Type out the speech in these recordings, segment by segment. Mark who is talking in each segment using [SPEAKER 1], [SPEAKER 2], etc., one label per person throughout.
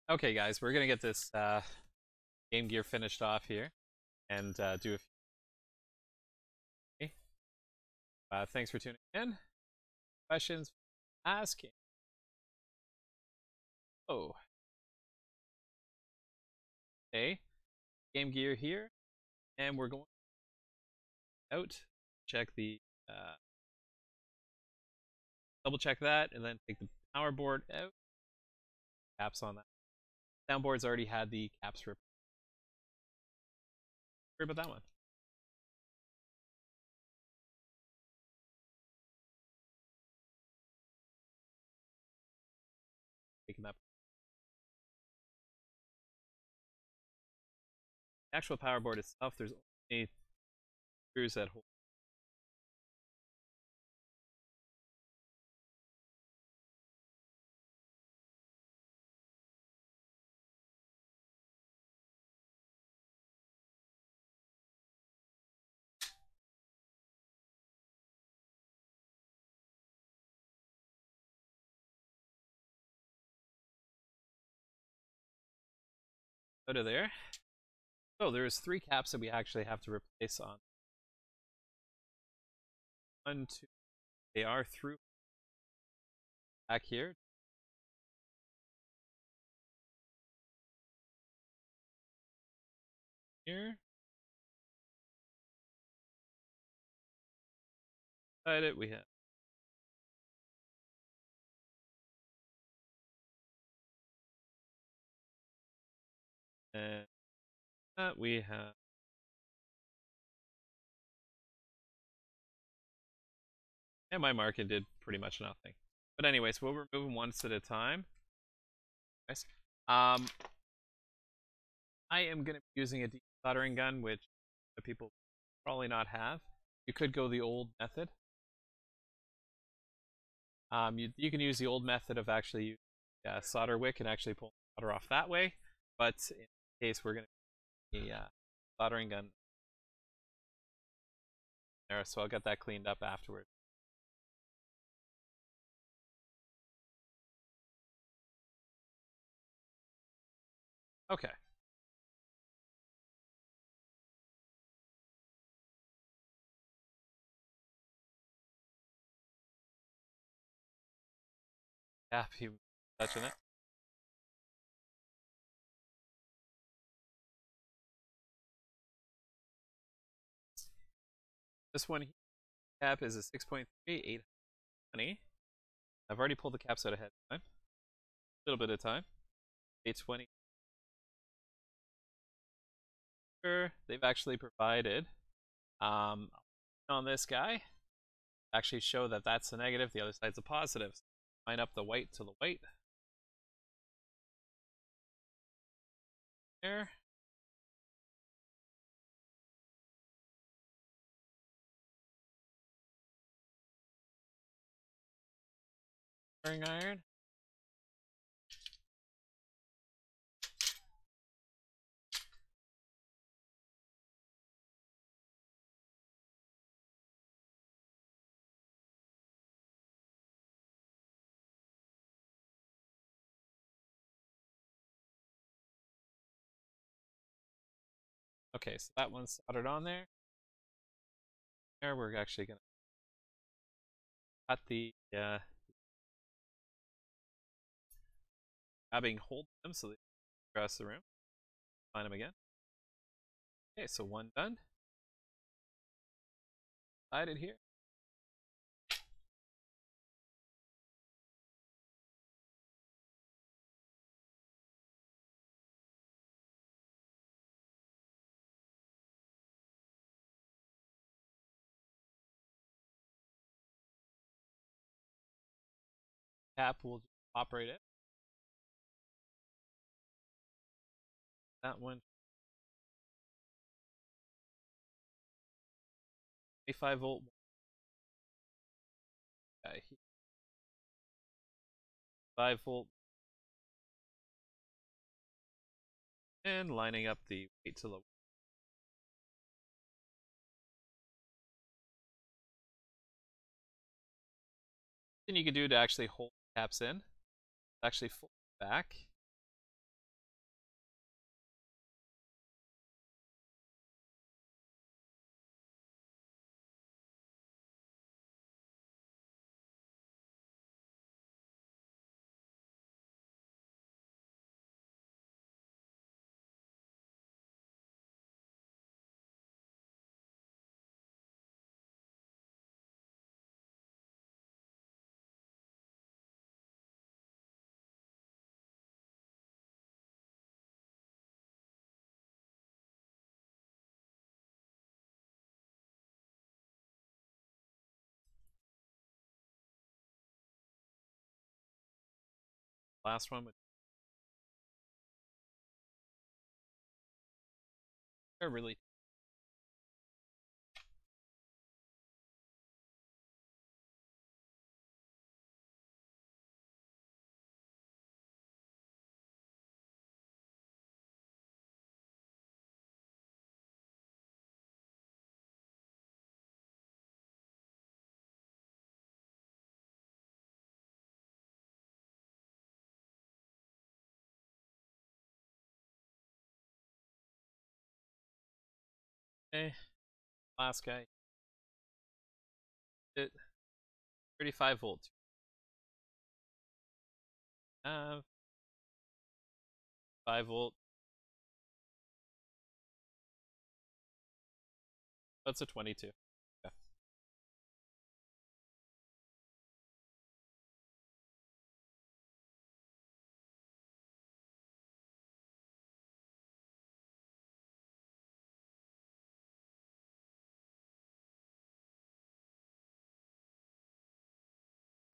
[SPEAKER 1] Okay, guys, we're gonna get this Game Gear finished off here and do a few. Thanks for tuning in. Questions? Asking. Oh, okay. Game Gear here, and we're going out. Check the double check that, and then take the power board out. Caps on that. Soundboard's already had the caps ripped. Sorry about that one. Taking that. The actual power board itself, there's only screws that hold. Out of there. So there's 3 caps that we actually have to replace on. 1, 2. They are through back here. Here. Beside it, we have and that we have and my market did pretty much nothing. But anyways, we'll remove them once at a time. Nice. I am going to be using a desoldering gun, which people probably not have. You could go the old method. You can use the old method of actually using a solder wick and actually pull solder off that way. But in this case, we're going to use a soldering gun there, so I'll get that cleaned up afterwards. Okay. Happy touching it. This one cap is a 6.3, 820. I've already pulled the caps out ahead of time. A little bit of time. 820. They've actually provided on this guy actually show that that's the negative, the other side's a positive. So line up the white to the white. There. Iron. Okay, so that one's soldered on there. There, we're actually gonna cut the grabbing hold them so they across the room. Find them again. Okay, so one done. Slide it here. Cap will operate it. That one. 25 volt. 5 volt. And lining up the weight to the thing you can do to actually hold the caps in, actually fold it back. last one. They're really okay. Last guy. 35 volts. 5 volt. That's a 22. Yeah.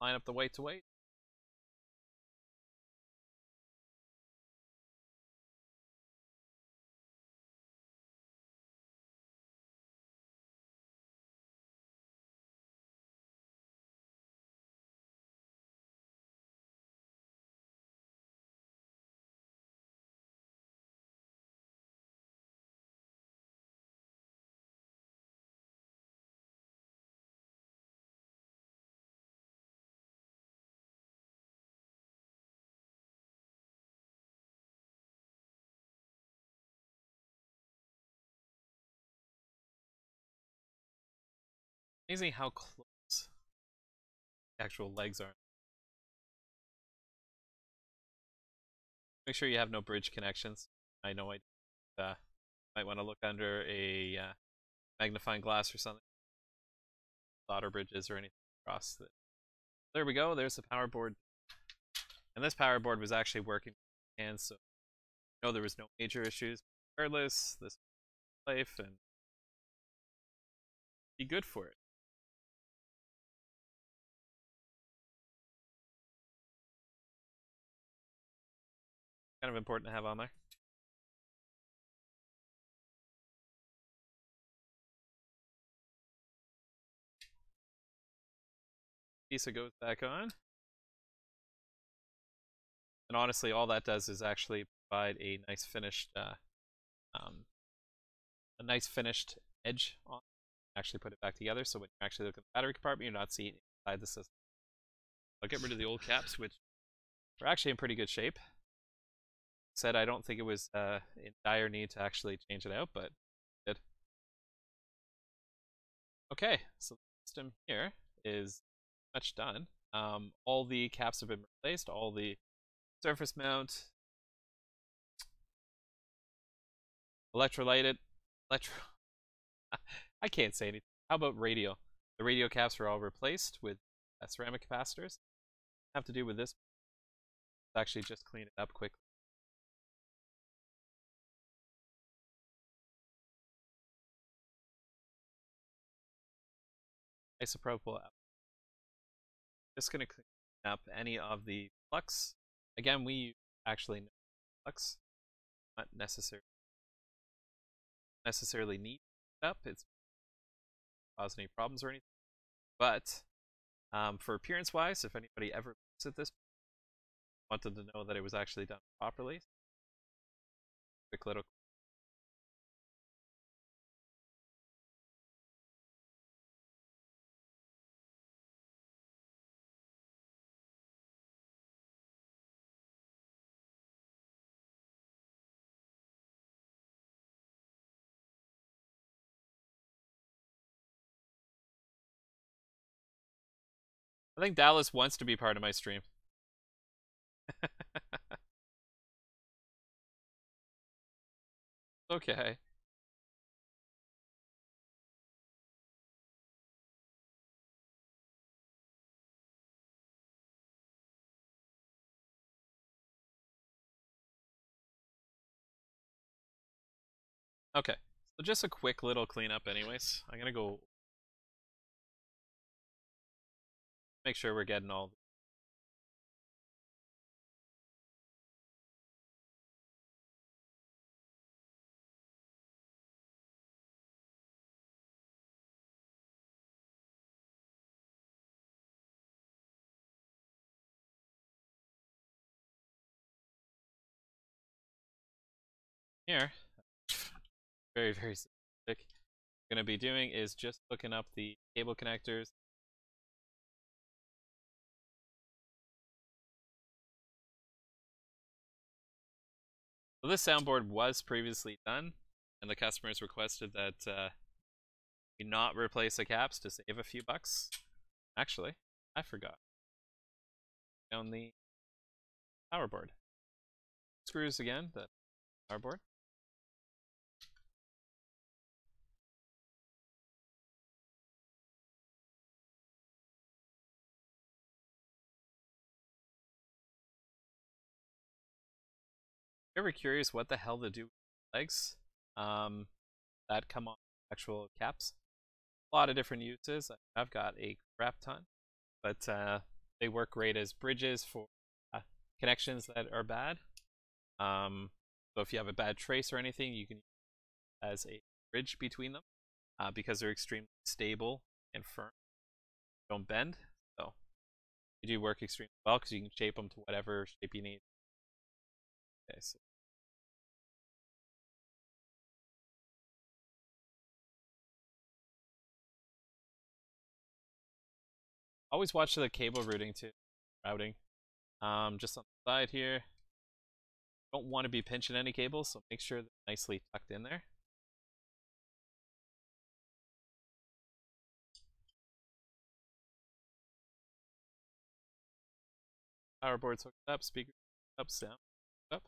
[SPEAKER 1] Line up the weight to weight. Amazing how close the actual legs are. Make sure you have no bridge connections. I know I might want to look under a magnifying glass or something. Solder bridges or anything across the. There we go. There's the power board. And this power board was actually working and so there was no major issues. Regardless, this life and be good for it. Kind of important to have on there. Pisa goes back on. And honestly, all that does is actually provide a nice finished edge on. Actually put it back together, so when you actually look at the battery compartment, you're not seeing inside the system. I'll get rid of the old caps, which are actually in pretty good shape. Said I don't think it was in dire need to actually change it out, but did. Okay, so the system here is much done. All the caps have been replaced, all the surface mount, electrolyted, I can't say anything. How about radio? The radio caps were all replaced with ceramic capacitors. Have to do with this. Actually, just clean it up quickly. Isopropyl. Just going to clean up any of the flux. Again, we actually know flux, not necessarily need up. It's cause any problems or anything. But for appearance-wise, if anybody ever looks at this, wanted to know that it was actually done properly. Quick little. I think Dallas wants to be part of my stream. Okay. Okay. So just a quick little cleanup anyways. I'm gonna go make sure we're getting all here, very, very specific, what I'm going to be doing is just looking up the cable connectors. So this soundboard was previously done, and the customers requested that we not replace the caps to save a few bucks. Actually, I forgot. On the power board. Screws again, the power board. If you're ever curious what the hell to do with legs that come on actual caps, a lot of different uses. I've got a crap ton, but they work great as bridges for connections that are bad. So if you have a bad trace or anything, you can use it as a bridge between them because they're extremely stable and firm. They don't bend, so they do work extremely well because you can shape them to whatever shape you need. Okay, so always watch the cable routing too. Just on the side here. Don't want to be pinching any cables, so make sure they're nicely tucked in there. Power board's hooked up, speaker up, sound up.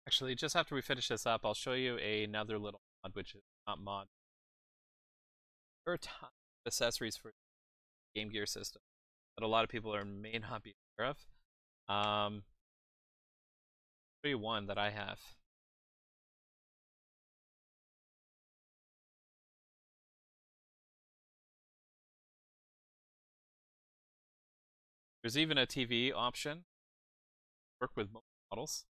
[SPEAKER 1] Actually, just after we finish this up, I'll show you another little mod, which is not mod. There are a ton of accessories for the Game Gear system that a lot of people may not be aware of. Show you one that I have. There's even a TV option. Work with most models.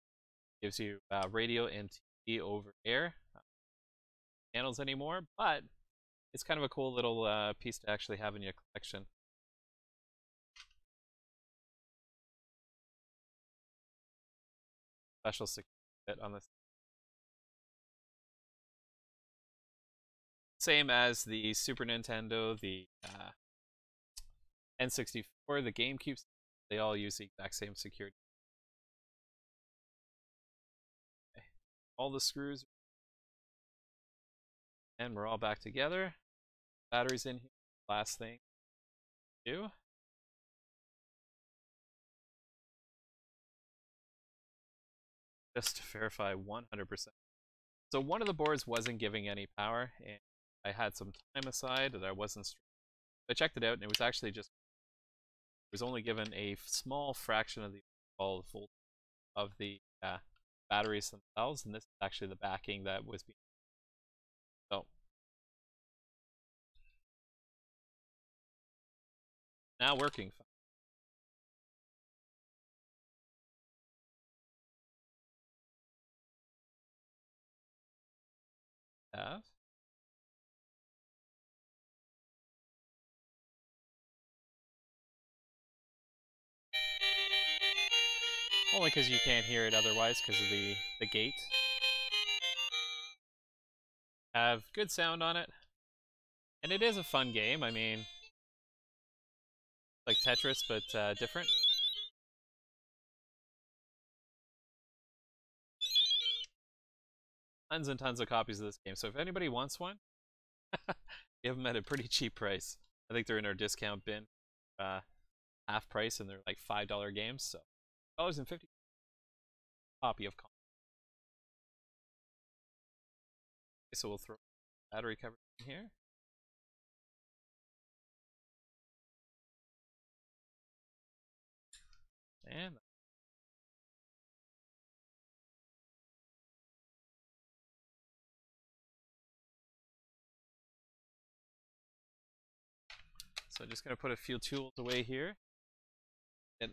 [SPEAKER 1] Gives you radio and TV over air. Channels anymore, but it's kind of a cool little piece to actually have in your collection. Special security bit on this. Same as the Super Nintendo, the N64, the GameCube. They all use the exact same security. Okay. All the screws, and we're all back together. Batteries in here. Last thing to do. Just to verify 100%. So one of the boards wasn't giving any power, and I had some time aside that I wasn't. I checked it out, and it was actually just. It was only given a small fraction of the overall voltage of the batteries themselves, and this is actually the backing that was being. So now working. Have. Only because you can't hear it otherwise because of the gate. Have good sound on it. And it is a fun game. I mean, like Tetris, but different. tons and tons of copies of this game. So if anybody wants one, we have them at a pretty cheap price. I think they're in our discount bin, half price, and they're like $5 games. So $50 copy of. So we'll throw battery cover in here. And so just going to put a few tools away here. And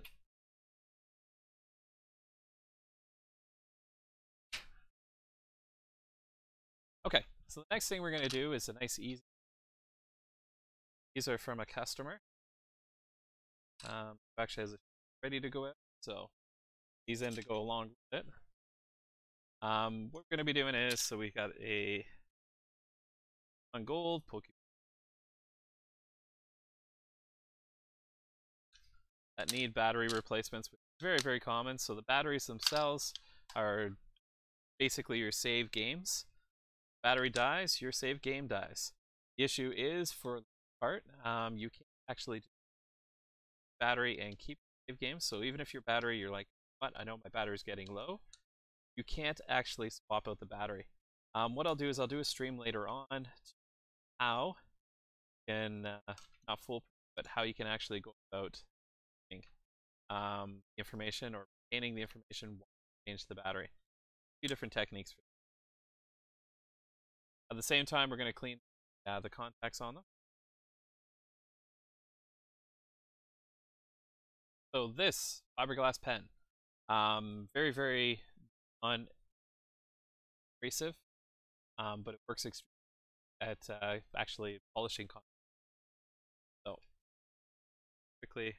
[SPEAKER 1] okay, so the next thing we're going to do is a nice easy. These are from a customer. Actually has a ready to go out, so these in to go along with it. What we're going to be doing is, so we got a on gold Pokemon that need battery replacements, which is very, very common. So the batteries themselves are basically your save games. Battery dies, your save game dies. The issue is, for the part, you can't actually battery and keep save games. So even if your battery, you're like, what? I know my battery's getting low. You can't actually swap out the battery. What I'll do is I'll do a stream later on how you can not foolproof, but how you can actually go about information or retaining the information while you change the battery. A few different techniques. At the same time, we're going to clean the contacts on them. So this fiberglass pen, very, very non-abrasive, but it works at actually polishing content. So quickly,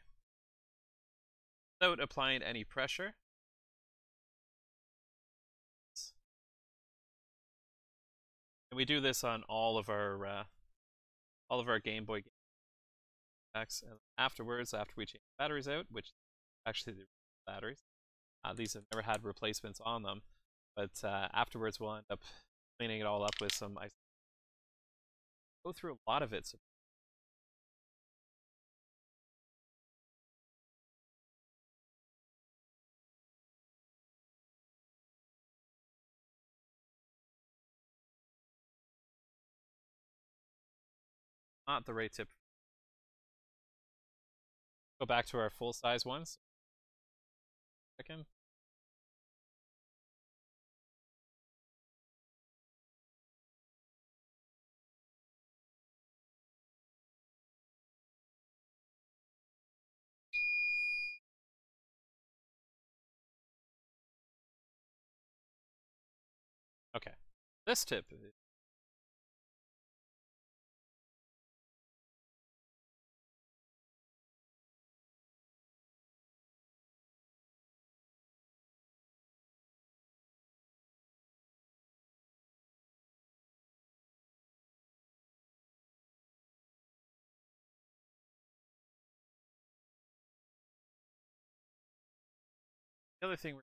[SPEAKER 1] without applying any pressure, and we do this on all of our Game Boy games. And afterwards, after we change the batteries out, which actually the batteries, these have never had replacements on them, but afterwards we'll end up cleaning it all up with some ice. Go through a lot of it. So not the right tip. Go back to our full size ones. Second. Okay. This tip is the other thing we're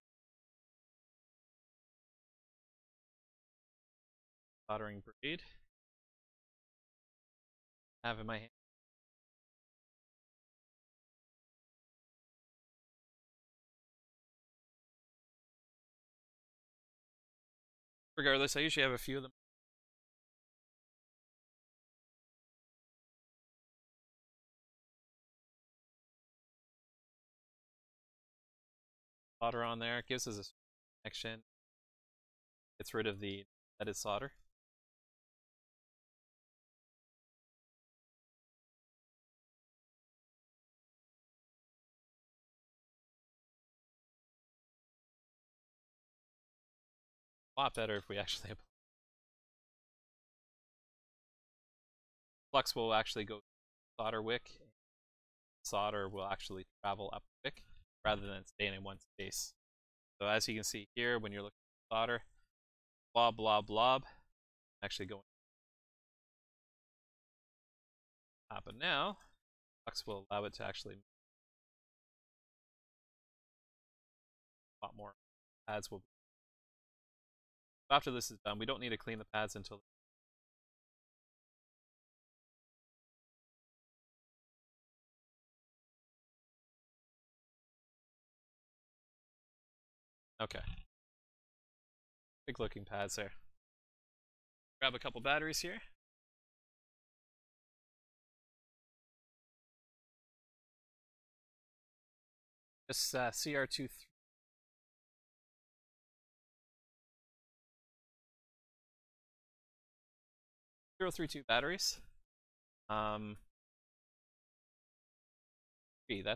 [SPEAKER 1] soldering braid. Have in my hand. Regardless, I usually have a few of them. Solder on there. It gives us a connection. Gets rid of the leaded solder. A lot better if we actually apply. Flux will actually go solder wick. Solder will actually travel up the wick rather than staying in one space. So as you can see here, when you're looking at solder, blob, blob, blob, actually going happen now. Flux will allow it to actually a lot more pads will be After this is done, we don't need to clean the pads until. Okay. Big looking pads there. Grab a couple batteries here. This CR2 032 batteries. That's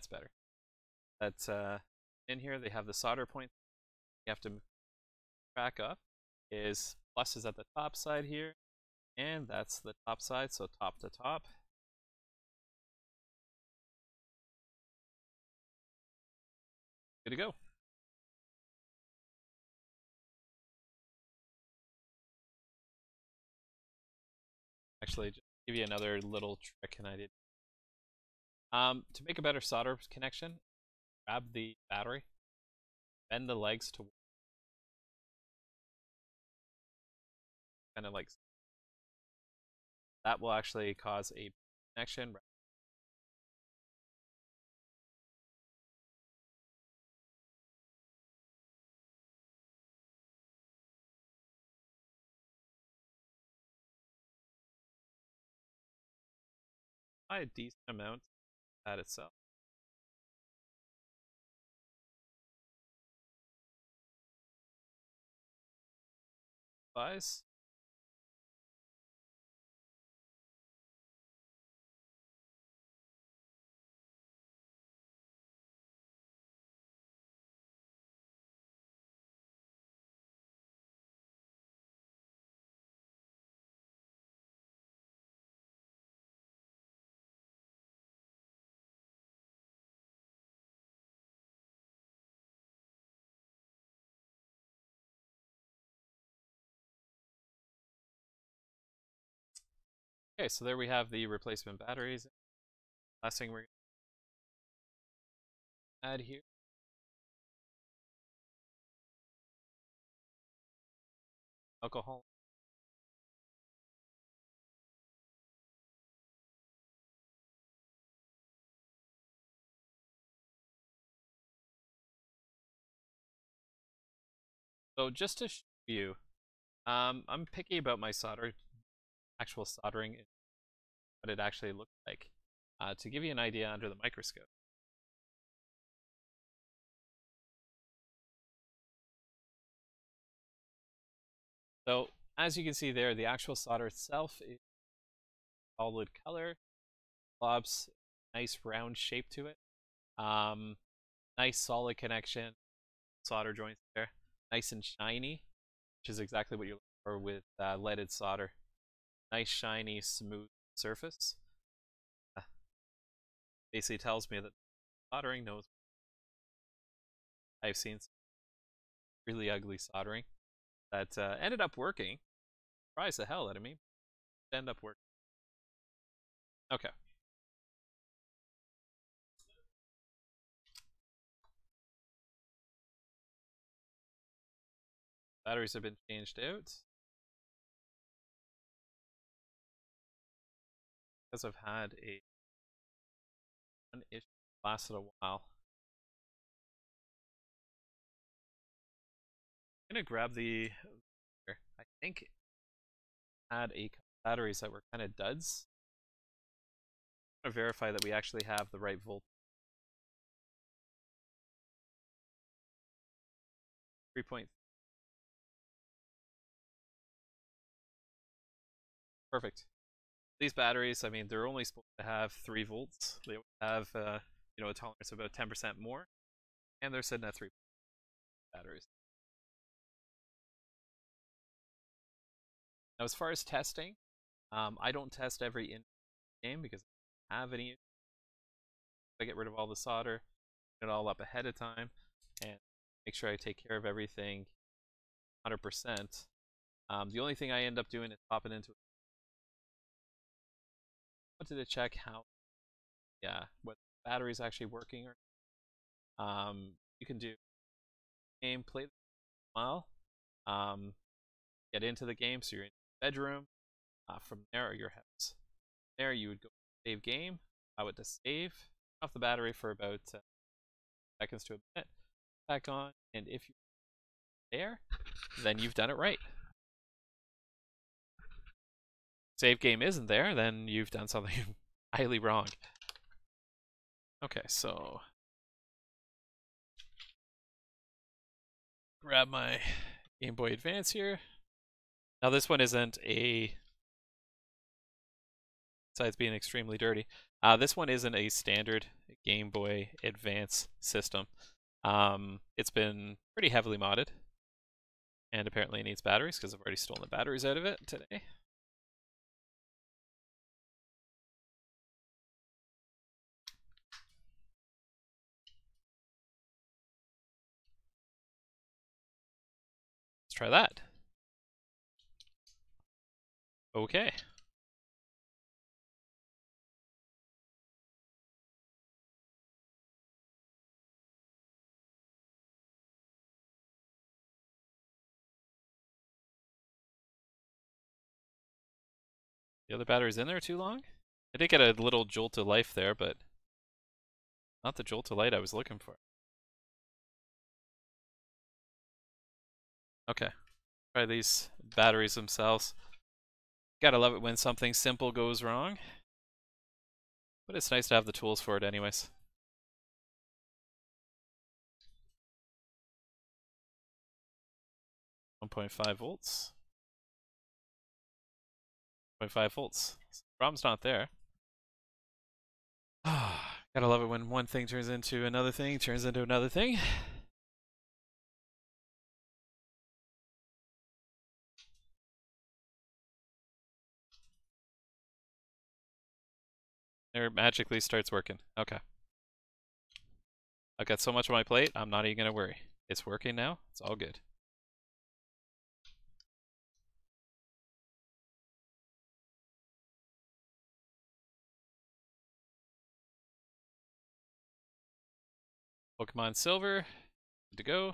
[SPEAKER 1] better. That's in here. They have the solder point. You have to back up. Is plus is at the top side here, and that's the top side. So top to top. Good to go. Actually, just give you another little trick and I did. To make a better solder connection, grab the battery, bend the legs to kind of like that will actually cause a connection. By a decent amount at itself. Size. Okay, so there we have the replacement batteries. Last thing we're going to add here. Alcohol. So just to show you, I'm picky about my actual soldering, what it actually looks like. To give you an idea under the microscope. So as you can see there, the actual solder itself is solid color, globs nice round shape to it. Nice solid connection, solder joints there, nice and shiny, which is exactly what you're looking for with leaded solder. Nice shiny smooth surface. Basically tells me that soldering knows. I've seen some really ugly soldering that ended up working. Surprised the hell out of me. It ended up working. Okay. Batteries have been changed out. Because I've had one issue lasted a while. I'm gonna grab the. I think had a batteries that were kind of duds. I'm gonna verify that we actually have the right volt. 3 point. Perfect. These batteries, I mean, they're only supposed to have 3 volts. They have, a tolerance of about 10% more, and they're sitting at 3 batteries. Now, as far as testing, I don't test every in-game because I don't have any. I get rid of all the solder, put it all up ahead of time, and make sure I take care of everything 100%. The only thing I end up doing is popping into it. I wanted to check how, what the battery's actually working. Or you can do game play while. get into the game. So you're in your bedroom. From there or your house. There you would go save game, allow it to save, off the battery for about seconds to a minute, back on, and if you're there, then you've done it right. Save game isn't there, then you've done something highly wrong. Okay, so grab my Game Boy Advance here. Now this one isn't a, besides being extremely dirty, this one isn't a standard Game Boy Advance system. It's been pretty heavily modded, and apparently it needs batteries because I've already stolen the batteries out of it today. Let's try that. Okay. The other battery's in there too long? I did get a little jolt to life there, but not the jolt to light I was looking for. Okay. Try these batteries themselves. Gotta love it when something simple goes wrong. But it's nice to have the tools for it anyways. .5 volts. 0.5 volts. Problem's not there. Gotta love it when one thing turns into another thing, turns into another thing. There magically starts working. Okay. I've got so much on my plate, I'm not even gonna worry. It's working now, it's all good. Pokemon Silver, good to go.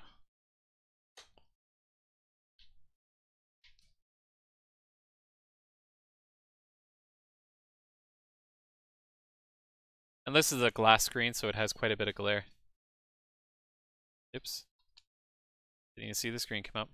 [SPEAKER 1] And this is a glass screen, so it has quite a bit of glare. Oops. Didn't even see the screen come up.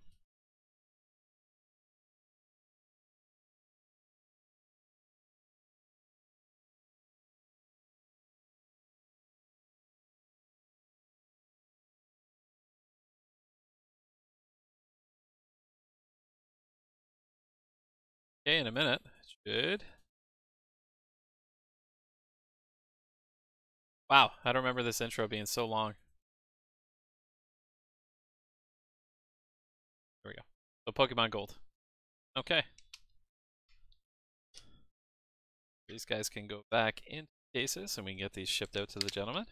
[SPEAKER 1] Okay, in a minute. Should. Wow, I don't remember this intro being so long. There we go. So Pokemon Gold. Okay. These guys can go back into cases and we can get these shipped out to the gentleman.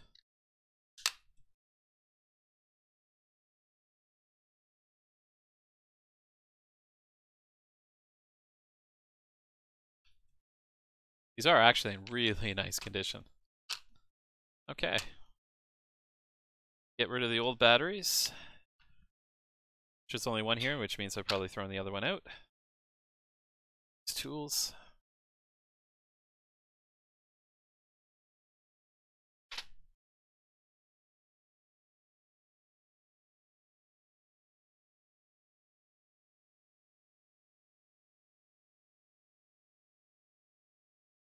[SPEAKER 1] These are actually in really nice condition. Okay. Get rid of the old batteries. There's only one here, which means I've probably thrown the other one out. These tools.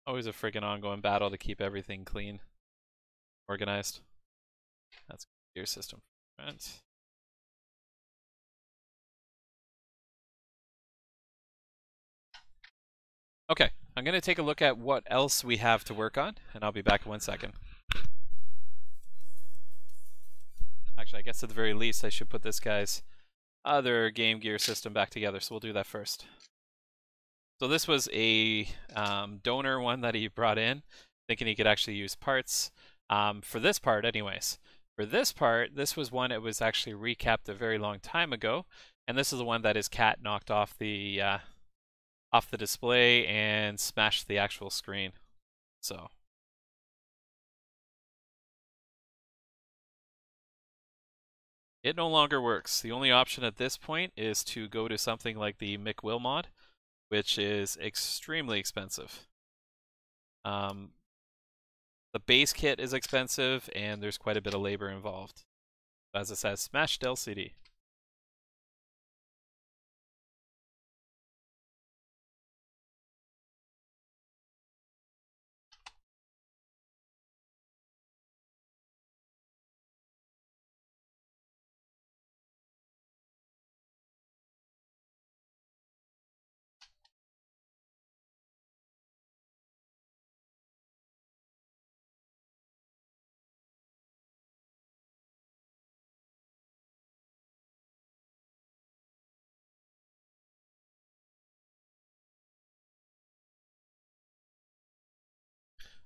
[SPEAKER 1] Always a friggin' ongoing battle to keep everything clean, organized. That's gear system. Right. Okay, I'm going to take a look at what else we have to work on, and I'll be back in 1 second. Actually, I guess at the very least I should put this guy's other Gamegear system back together, so we'll do that first. So this was a donor one that he brought in, thinking he could actually use parts. For this part anyways. For this part, this was one that was actually recapped a very long time ago, and this is the one that his cat knocked off the display and smashed the actual screen. So It no longer works. The only option at this point is to go to something like the McWill mod, which is extremely expensive. The base kit is expensive, and there's quite a bit of labor involved. As it says, smashed LCD.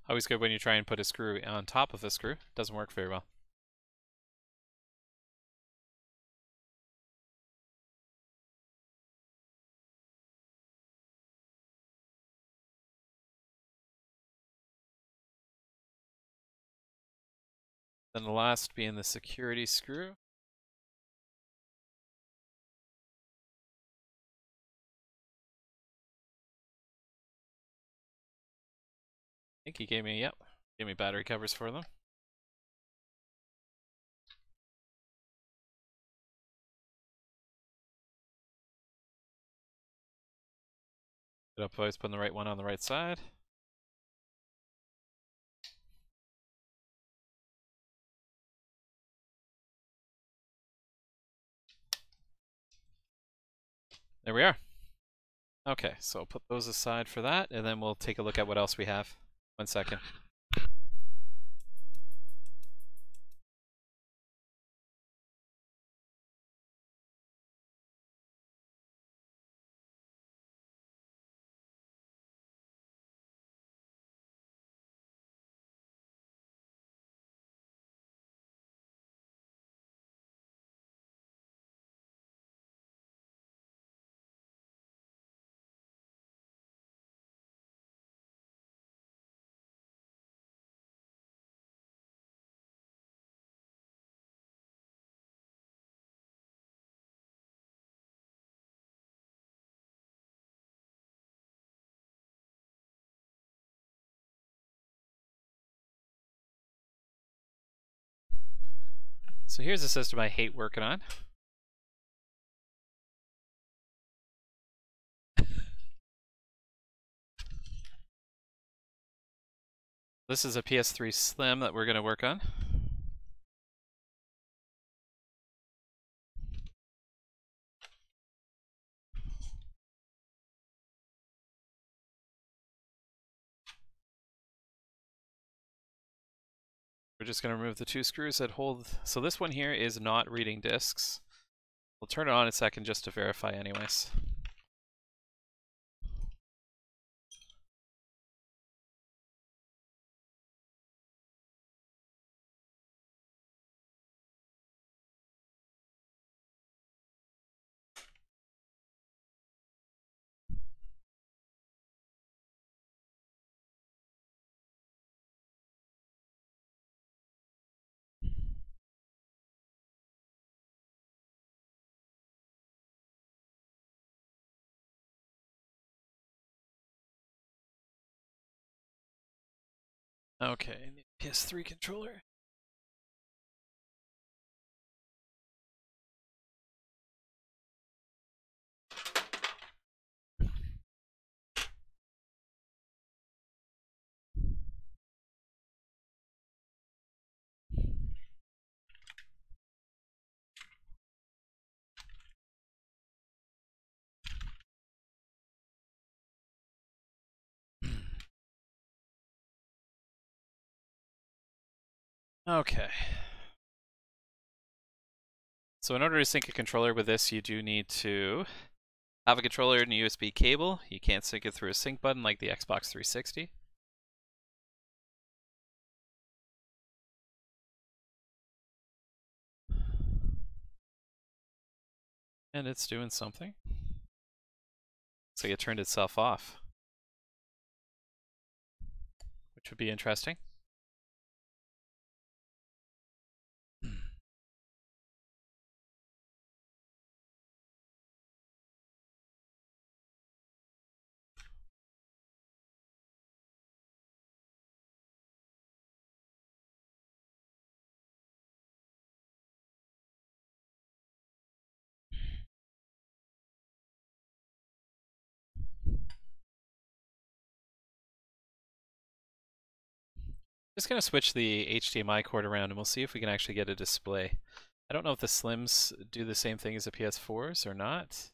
[SPEAKER 1] Always good when you try and put a screw on top of a screw. Doesn't work very well. Then the last being the security screw. I think he gave me, yep, gave me battery covers for them. Good up, always putting the right one on the right side. There we are. Okay, so I'll put those aside for that, and then we'll take a look at what else we have. 1 second. So here's a system I hate working on. This is a PS3 Slim that we're going to work on. We're just going to remove the 2 screws that hold. So this one here is not reading discs. We'll turn it on in a second just to verify anyways. Okay, PS3 controller. Okay. So in order to sync a controller with this, you do need to have a controller and a USB cable. You can't sync it through a sync button like the Xbox 360. And it's doing something. So it turned itself off, which would be interesting. Just gonna switch the HDMI cord around and we'll see if we can actually get a display. I don't know if the Slims do the same thing as the PS4s or not.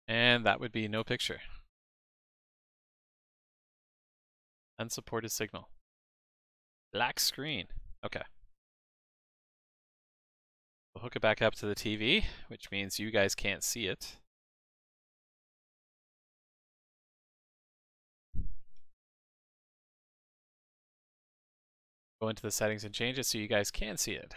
[SPEAKER 1] And that would be no picture. Unsupported signal. Black screen. Okay. We'll hook it back up to the TV, which means you guys can't see it. Go into the settings and change it so you guys can see it.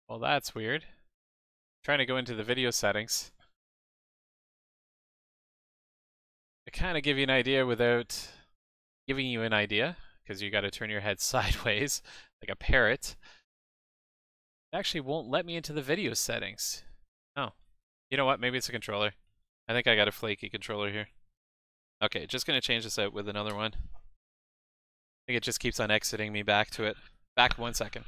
[SPEAKER 1] Well, that's weird. Trying to go into the video settings. I kind of give you an idea without giving you an idea, because you got to turn your head sideways like a parrot. It actually won't let me into the video settings. Oh, you know what? Maybe it's a controller. I think I got a flaky controller here. Okay, just gonna change this out with another one. I think it just keeps on exiting me back to it. Back 1 second.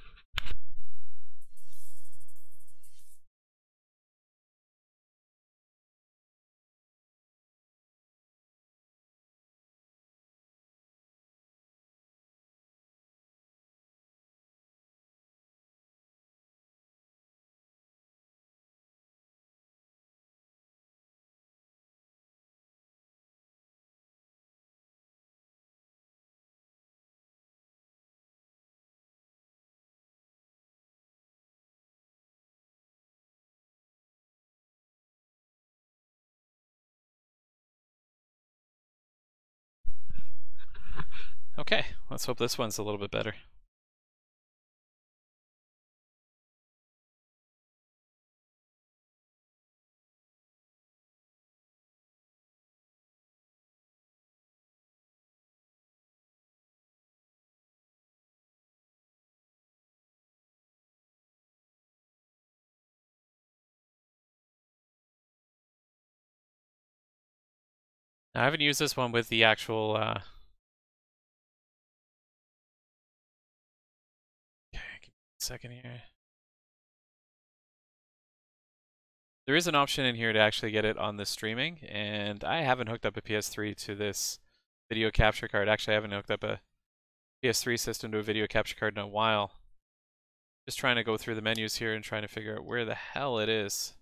[SPEAKER 1] Okay, let's hope this one's a little bit better. Now, I haven't used this one with the actual okay, give me a second here. There is an option in here to actually get it on the streaming, and I haven't hooked up a PS3 to this video capture card. Actually, I haven't hooked up a PS3 system to a video capture card in a while. Just trying to go through the menus here and trying to figure out where the hell it is.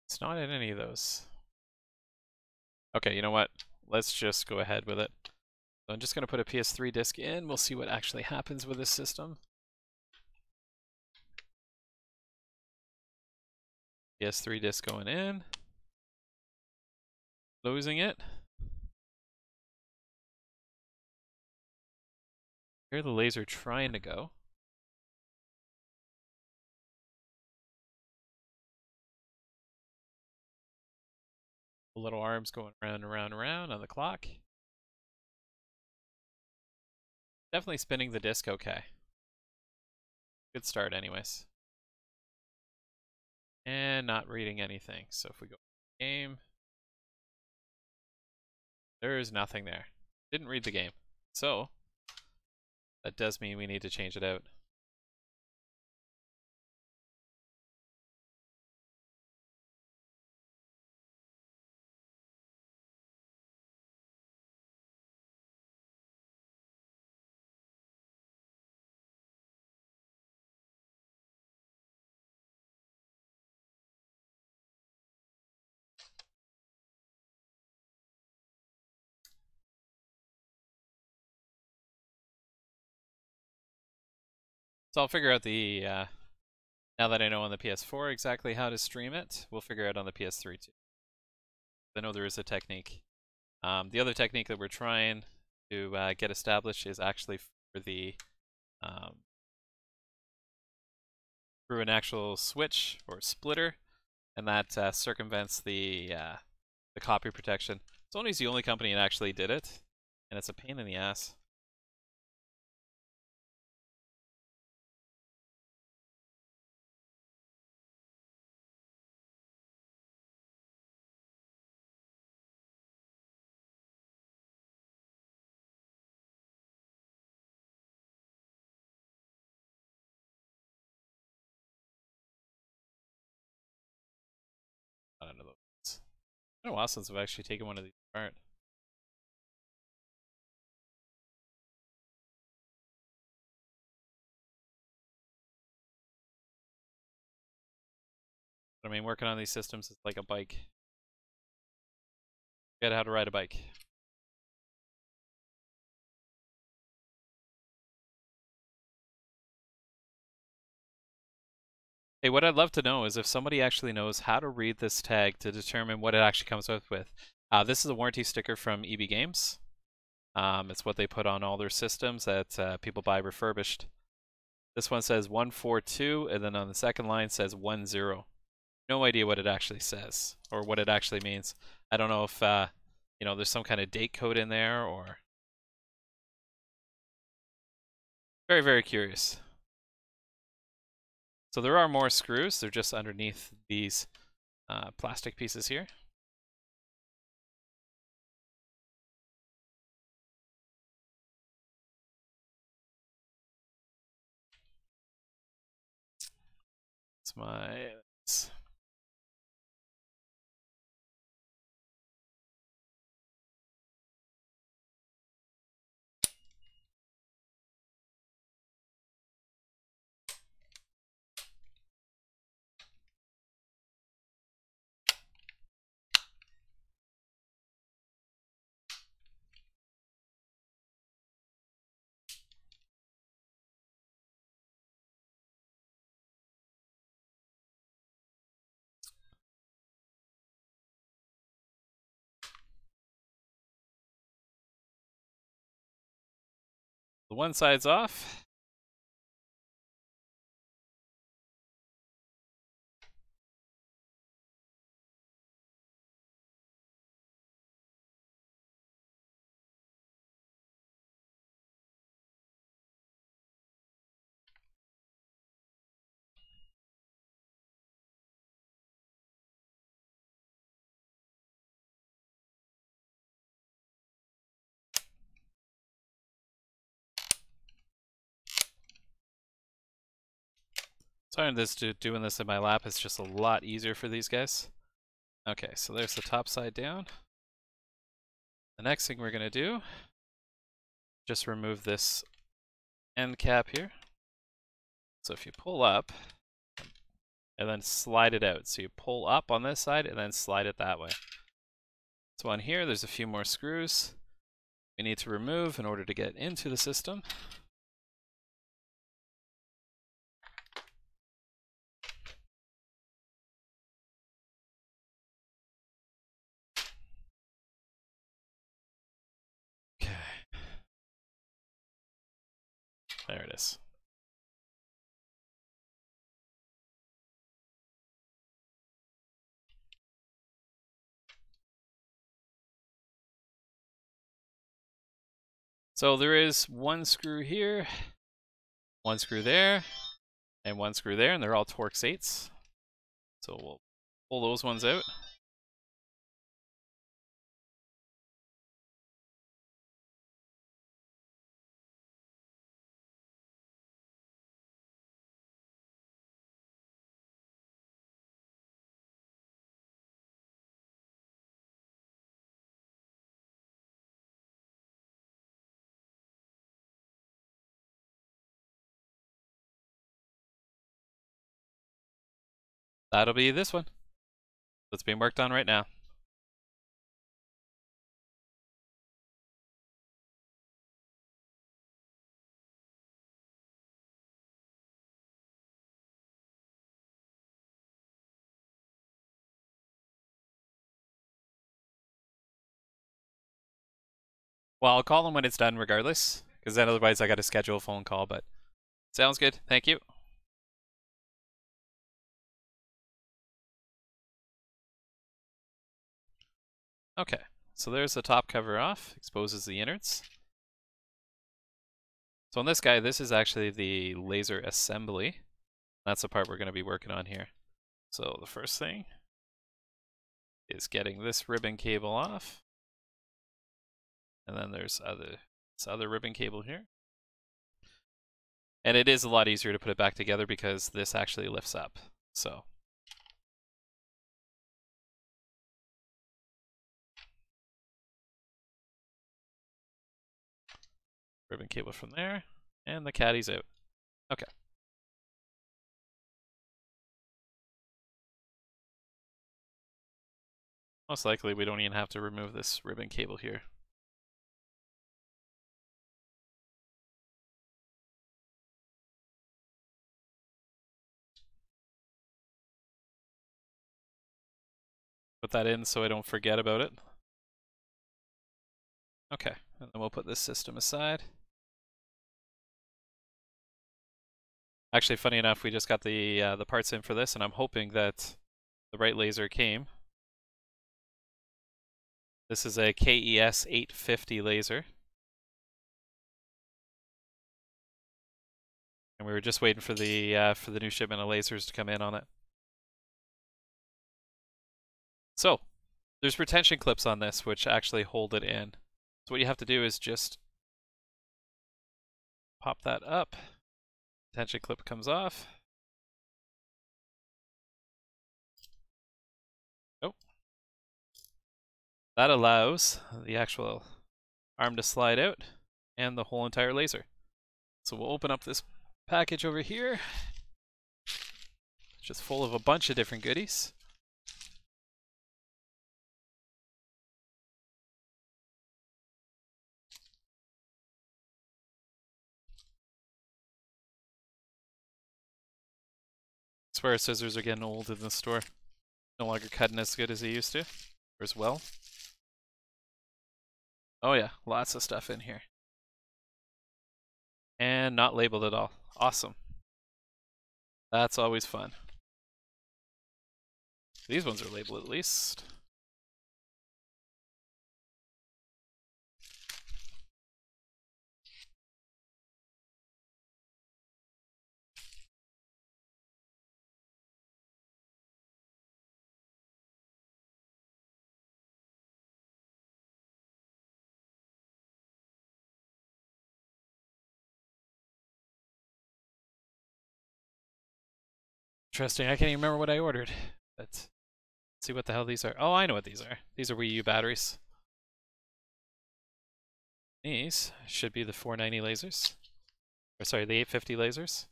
[SPEAKER 1] It's not in any of those. Okay, you know what? Let's just go ahead with it. So I'm just going to put a PS3 disc in. We'll see what actually happens with this system. PS3 disc going in. Closing it. Here's the laser trying to go. The little arms going around and around and around on the clock. Definitely spinning the disc okay. Good start anyways. And not reading anything. So if we go game, there is nothing there. Didn't read the game. So that does mean we need to change it out. So I'll figure out the Now that I know on the PS4 exactly how to stream it, we'll figure out on the PS3 too. I know there is a technique. The other technique that we're trying to get established is actually for the through an actual switch or splitter, and that circumvents the copy protection. Sony's the only company that actually did it, and it's a pain in the ass. I don't know those. It's been a while since I've actually taken one of these apart. But I mean, working on these systems is like a bike. Forget how to ride a bike. Hey, what I'd love to know is if somebody actually knows how to read this tag to determine what it actually comes up with. This is a warranty sticker from EB Games. It's what they put on all their systems that people buy refurbished. This one says 142, and then on the second line says 10. No idea what it actually says or what it actually means. I don't know if there's some kind of date code in there or. Very, very curious. So there are more screws. They're just underneath these plastic pieces here. It's my. The one side's off. Sorry, doing this in my lap is just a lot easier for these guys. Okay, so there's the top side down. The next thing we're gonna do, just remove this end cap here. So if you pull up, and then slide it out. So you pull up on this side and then slide it that way. So on here, there's a few more screws we need to remove in order to get into the system. Okay. There it is. So there is one screw here, one screw there, and one screw there, and they're all Torx 8s. So we'll pull those ones out. That'll be this one that's being worked on right now. Well, I'll call him when it's done regardless, because then otherwise I got to schedule a phone call, but sounds good. Thank you. Okay, so there's the top cover off, exposes the innards. So on this guy, this is actually the laser assembly. That's the part we're going to be working on here. So the first thing is getting this ribbon cable off. And then there's this other ribbon cable here. And it is a lot easier to put it back together because this actually lifts up. So ribbon cable from there, and the caddy's out. Okay. Most likely we don't even have to remove this ribbon cable here. Put that in so I don't forget about it. Okay, and then we'll put this system aside. Actually, funny enough, we just got the parts in for this, and I'm hoping that the right laser came. This is a KES 850 laser. And we were just waiting for the new shipment of lasers to come in on it. So, there's retention clips on this which actually hold it in. So what you have to do is just pop that up. Retention clip comes off. Oh. That allows the actual arm to slide out and the whole entire laser. So we'll open up this package over here. It's just full of a bunch of different goodies. I swear scissors are getting old in the store. No longer cutting as good as they used to, or as well. Oh yeah, lots of stuff in here. And not labeled at all. Awesome. That's always fun. These ones are labeled at least. Interesting. I can't even remember what I ordered. But let's see what the hell these are. Oh, I know what these are. These are Wii U batteries. These should be the 490 lasers. Or sorry, the 850 lasers.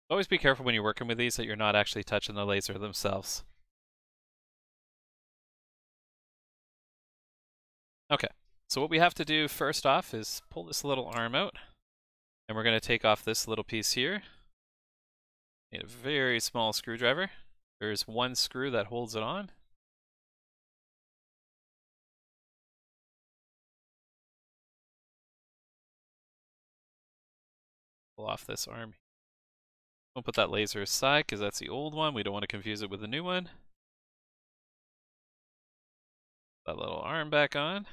[SPEAKER 1] Always be careful when you're working with these that you're not actually touching the laser themselves. Okay, so what we have to do first off is pull this little arm out. And we're going to take off this little piece here. Need a very small screwdriver. There's one screw that holds it on. Pull off this arm. We'll put that laser aside because that's the old one. We don't want to confuse it with the new one. That little arm back on.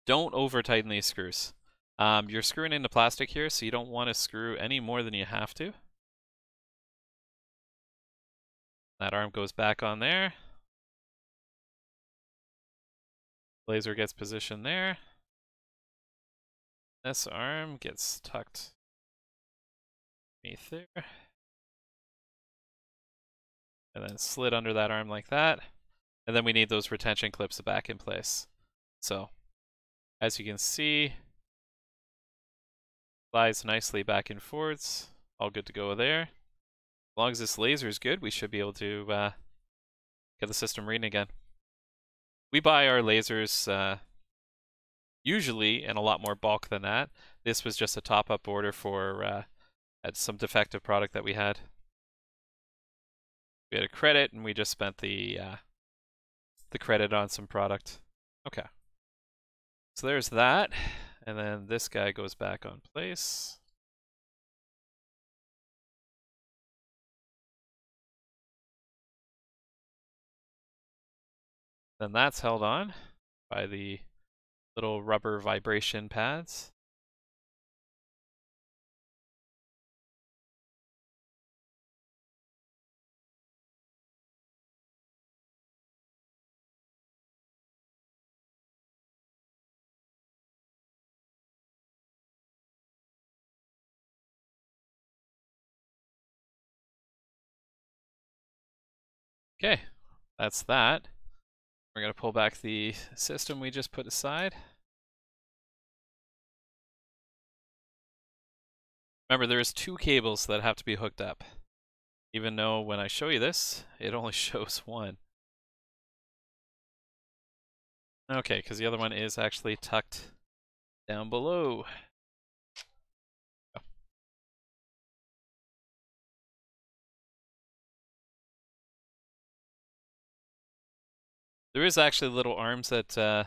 [SPEAKER 1] Don't over tighten these screws. You're screwing into plastic here, so you don't want to screw any more than you have to. That arm goes back on there. Laser gets positioned there. This arm gets tucked beneath there. And then slid under that arm like that. And then we need those retention clips back in place. So, as you can see, slides nicely back and forwards. All good to go there. As long as this laser is good, we should be able to Get the system reading again. We buy our lasers usually in a lot more bulk than that. This was just a top-up order for some defective product that we had. We had a credit, and we just spent the credit on some product. Okay. So there's that, and then this guy goes back on place. Then that's held on by the little rubber vibration pads. Okay, that's that. We're going to pull back the system we just put aside. Remember, there's 2 cables that have to be hooked up, even though when I show you this, it only shows 1. Okay, because the other one is actually tucked down below. Oh. There is actually little arms that the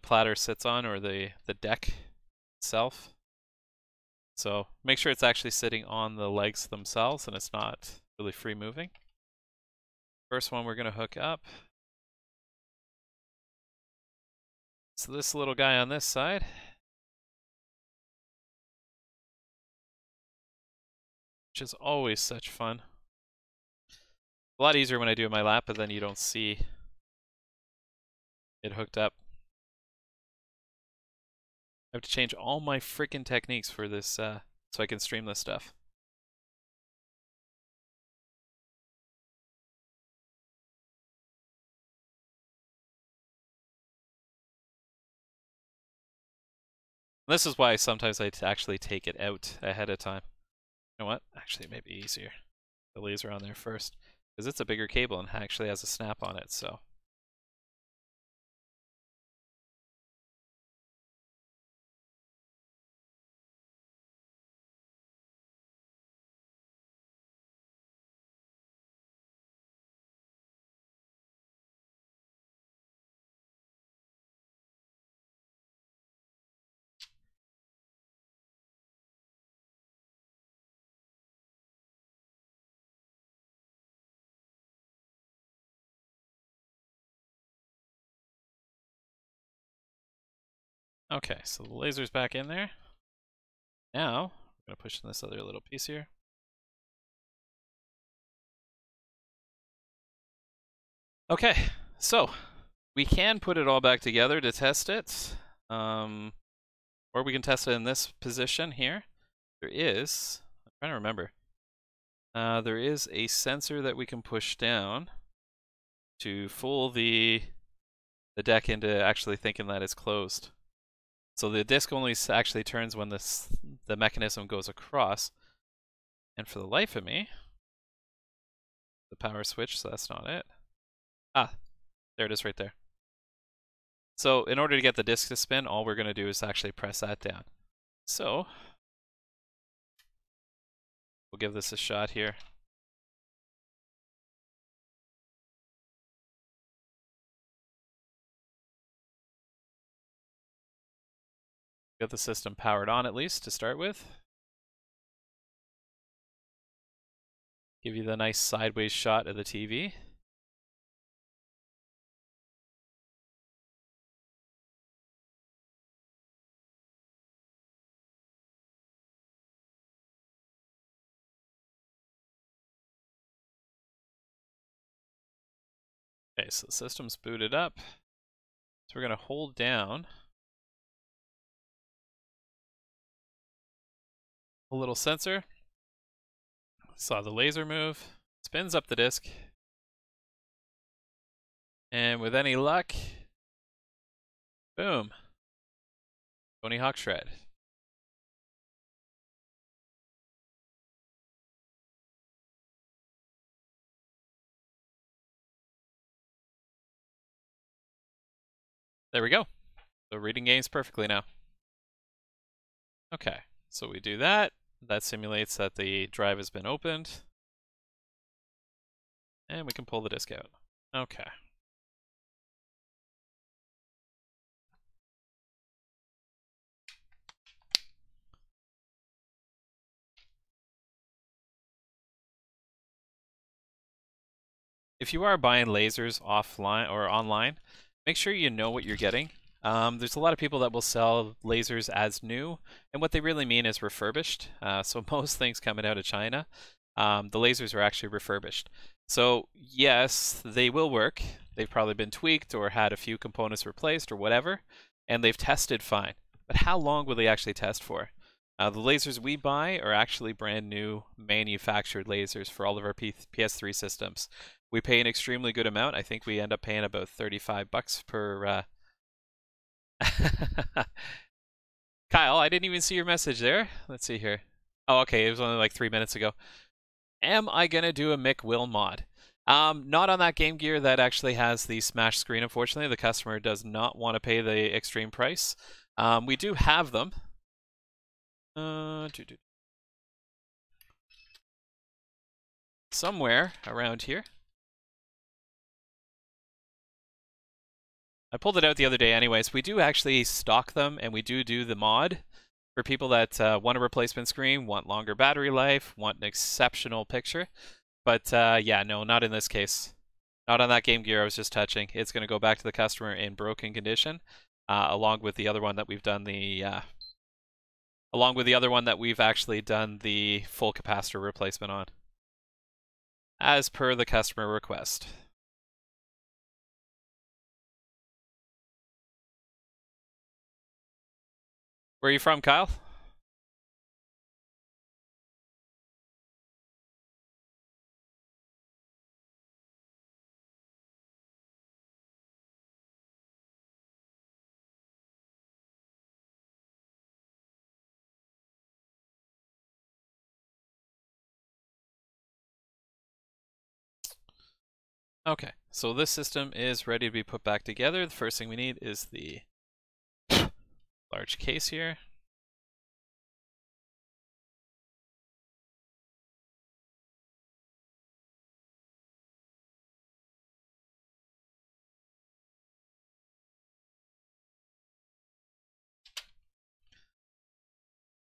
[SPEAKER 1] platter sits on, or the deck itself. So make sure it's actually sitting on the legs themselves and it's not really free moving. First one we're going to hook up. So this little guy on this side. Which is always such fun. A lot easier when I do it in my lap, but then you don't see it hooked up. I have to change all my freaking techniques for this so I can stream this stuff. This is why sometimes I actually take it out ahead of time. You know what? Actually, it may be easier. The laser on there first, because it's a bigger cable and actually has a snap on it, so. Okay, so the laser's back in there. Now, I'm going to push in this other little piece here. Okay, so we can put it all back together to test it. Or we can test it in this position here. There is, I'm trying to remember. There is a sensor that we can push down to fool the deck into actually thinking that it's closed. So the disc only actually turns when the mechanism goes across. And for the life of me, the power switch, so that's not it. Ah, there it is right there. So in order to get the disc to spin, all we're going to do is actually press that down. So we'll give this a shot here. Get the system powered on at least to start with. Give you the nice sideways shot of the TV. Okay, so the system's booted up. So we're going to hold down a little sensor. Saw the laser move, spins up the disc. And with any luck, boom, Tony Hawk Shred. There we go. So reading games perfectly now. Okay, so we do that. That simulates that the drive has been opened. And we can pull the disk out. Okay. If you are buying lasers offline or online, make sure you know what you're getting. There's a lot of people that will sell lasers as new, and what they really mean is refurbished. So most things coming out of China, the lasers are actually refurbished. So yes, they will work. They've probably been tweaked or had a few components replaced or whatever, and they've tested fine. But how long will they actually test for? The lasers we buy are actually brand new manufactured lasers for all of our PS3 systems. We pay an extremely good amount. I think we end up paying about 35 bucks per. Kyle, I didn't even see your message there. Let's see here. Oh, okay. It was only like 3 minutes ago. Am I gonna do a Mick Will mod? Not on that Game Gear that actually has the smash screen. Unfortunately, the customer does not want to pay the extreme price. We do have them. Somewhere around here. I pulled it out the other day anyways. We do actually stock them, and we do the mod for people that want a replacement screen, want longer battery life, want an exceptional picture. But yeah, no, not in this case. Not on that Game Gear I was just touching. It's going to go back to the customer in broken condition, along with the other one that we've done along with the other one that we've actually done the full capacitor replacement on, as per the customer request. Where are you from, Kyle? Okay, so this system is ready to be put back together. The first thing we need is the large case here.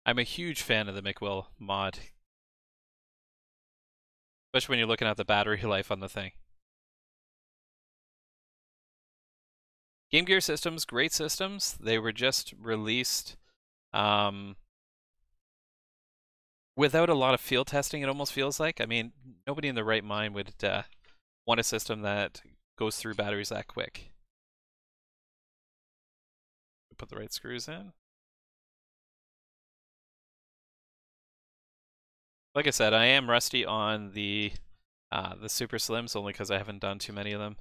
[SPEAKER 1] I'm a huge fan of the McWill mod, especially when you're looking at the battery life on the thing. Game Gear systems, great systems. They were just released without a lot of field testing, it almost feels like. I mean, nobody in their right mind would want a system that goes through batteries that quick. Put the right screws in. Like I said, I am rusty on the Super Slims only because I haven't done too many of them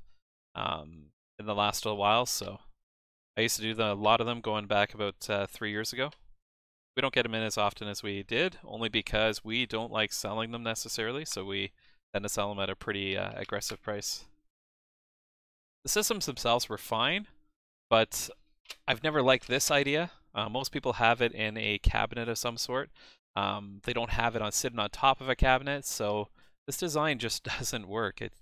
[SPEAKER 1] in the last little while. So I used to do a lot of them going back about 3 years ago. We don't get them in as often as we did, only because we don't like selling them necessarily, so we tend to sell them at a pretty aggressive price. The systems themselves were fine, but I've never liked this idea. Most people have it in a cabinet of some sort. They don't have it sitting on top of a cabinet, so this design just doesn't work. It's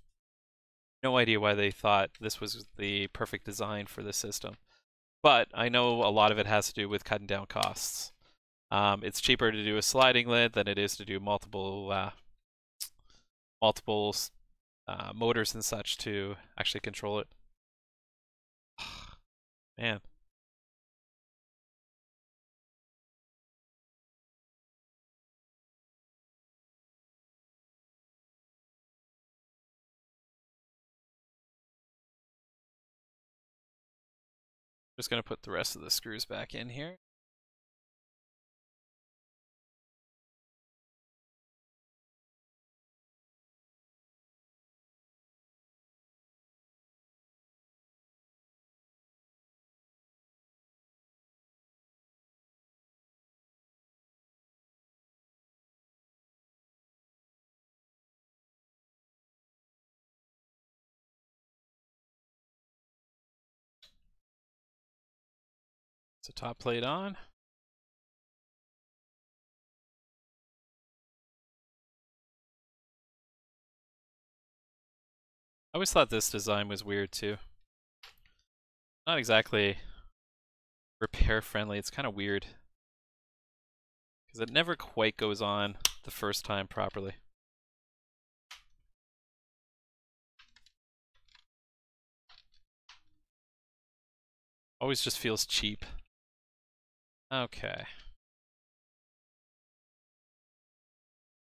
[SPEAKER 1] no idea why they thought this was the perfect design for the system. But I know a lot of it has to do with cutting down costs. It's cheaper to do a sliding lid than it is to do multiple motors and such to actually control it. Man. Just going to put the rest of the screws back in here. So top plate on. I always thought this design was weird too. Not exactly repair friendly, it's kind of weird. Because it never quite goes on the first time properly. Always just feels cheap. Okay.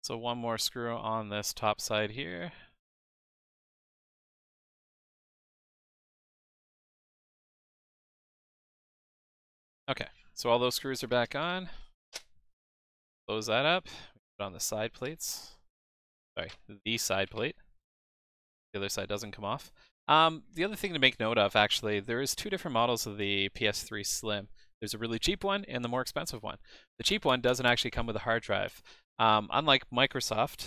[SPEAKER 1] So one more screw on this top side here. Okay, so all those screws are back on. Close that up. Put on the side plates. Sorry, the side plate. The other side doesn't come off. The other thing to make note of, actually, there is two different models of the PS3 Slim. There's a really cheap one and the more expensive one. The cheap one doesn't actually come with a hard drive. Unlike Microsoft,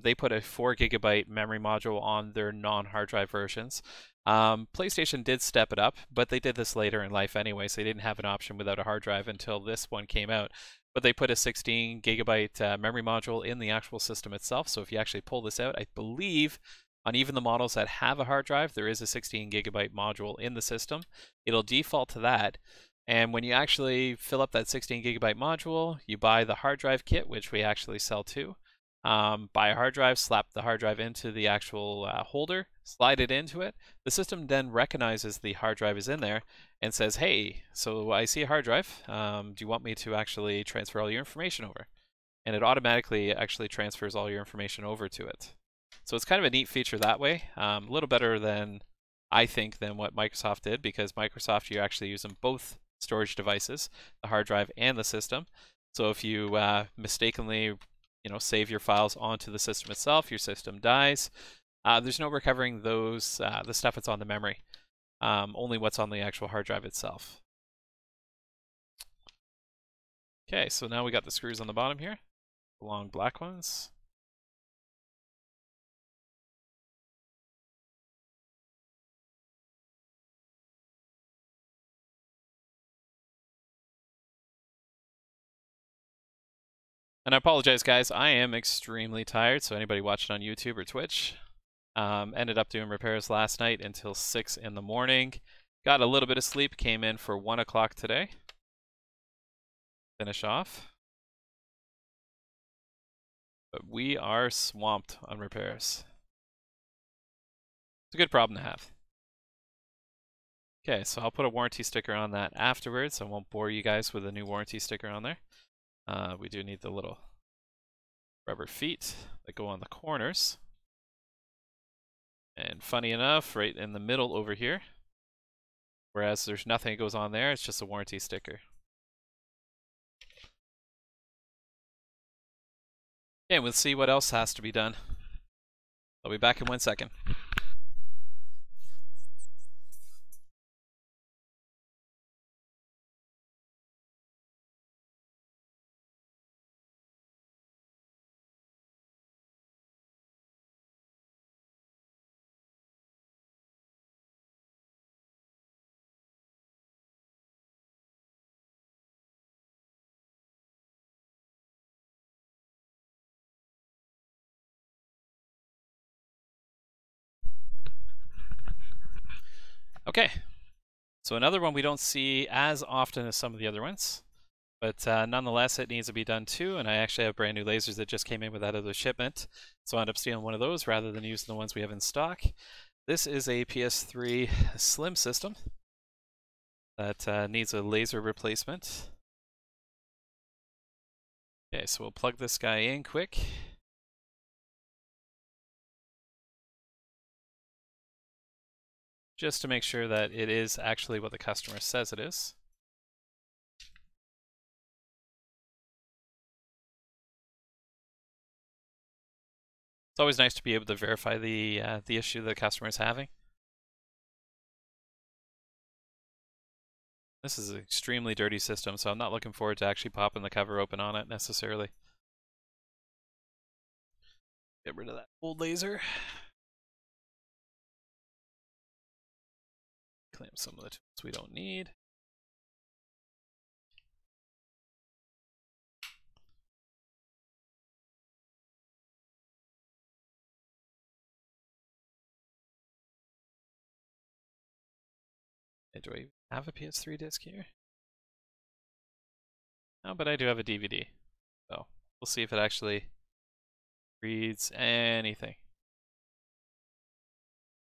[SPEAKER 1] they put a 4 GB memory module on their non-hard drive versions. PlayStation did step it up, but they did this later in life anyway, so they didn't have an option without a hard drive until this one came out. But they put a 16 GB memory module in the actual system itself, so if you actually pull this out, I believe on even the models that have a hard drive, there is a 16 GB module in the system. It'll default to that. And when you actually fill up that 16 GB module, you buy the hard drive kit, which we actually sell too. Buy a hard drive, slap the hard drive into the actual holder, slide it into it. The system then recognizes the hard drive is in there and says, hey, so I see a hard drive. Do you want me to actually transfer all your information over? And it automatically actually transfers all your information over to it. So it's kind of a neat feature that way. A little better than, I think, than what Microsoft did, because Microsoft, you're actually using both storage devices, the hard drive and the system. So if you mistakenly, save your files onto the system itself, your system dies. There's no recovering those the stuff that's on the memory. Only what's on the actual hard drive itself. Okay, so now we got the screws on the bottom here, the long black ones. And I apologize, guys. I am extremely tired, so anybody watching on YouTube or Twitch, ended up doing repairs last night until 6 in the morning. Got a little bit of sleep, came in for 1 o'clock today. Finish off. But we are swamped on repairs. It's a good problem to have. Okay, so I'll put a warranty sticker on that afterwards. I won't bore you guys with a new warranty sticker on there. We do need the little rubber feet that go on the corners. And funny enough, right in the middle over here, whereas there's nothing that goes on there, it's just a warranty sticker. Okay, we'll see what else has to be done. I'll be back in 1 second. Okay, so another one we don't see as often as some of the other ones, but nonetheless it needs to be done too, and I actually have brand new lasers that just came in with that other shipment, so I ended up stealing one of those rather than using the ones we have in stock. This is a PS3 Slim system that needs a laser replacement. Okay, so we'll plug this guy in quick. Just to make sure that it is actually what the customer says it is. It's always nice to be able to verify the issue the customer is having. This is an extremely dirty system, so I'm not looking forward to actually popping the cover open on it necessarily. Get rid of that old laser. Clamp some of the tools we don't need. Do I have a PS3 disc here? No, but I do have a DVD. So we'll see if it actually reads anything.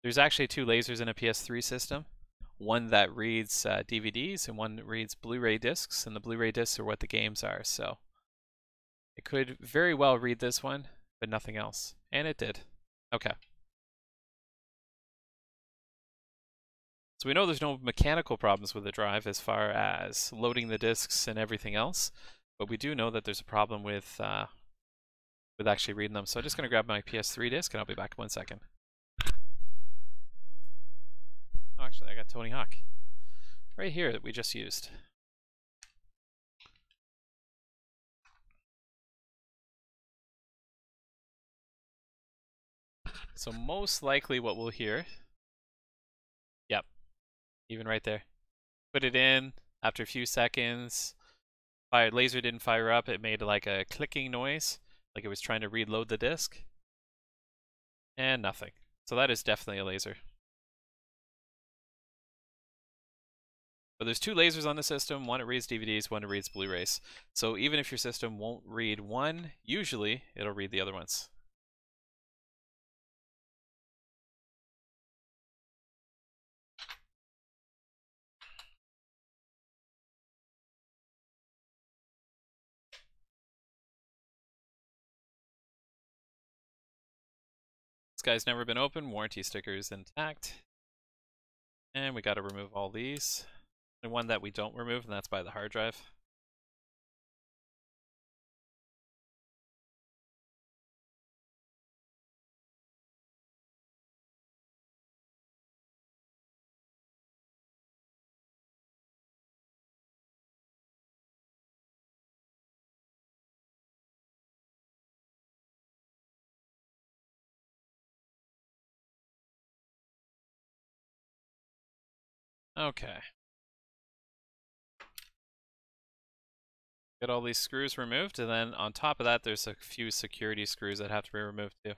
[SPEAKER 1] There's actually two lasers in a PS3 system. One that reads DVDs and one that reads Blu-ray discs, and the Blu-ray discs are what the games are, so it could very well read this one, but nothing else. And it did. Okay. So we know there's no mechanical problems with the drive as far as loading the discs and everything else, but we do know that there's a problem with actually reading them. So I'm just going to grab my PS3 disc and I'll be back in 1 second. Oh, actually, I got Tony Hawk right here that we just used. So most likely what we'll hear, yep, even right there. Put it in, after a few seconds, laser didn't fire up, it made like a clicking noise, like it was trying to reload the disc, and nothing. So that is definitely a laser. But there's two lasers on the system, one that reads DVDs, one that reads Blu-rays. So even if your system won't read one, usually it'll read the other ones. This guy's never been opened, warranty stickers intact. And we gotta remove all these. The one that we don't remove, and that's by the hard drive. Okay. Get all these screws removed, and then on top of that, there's a few security screws that have to be removed too.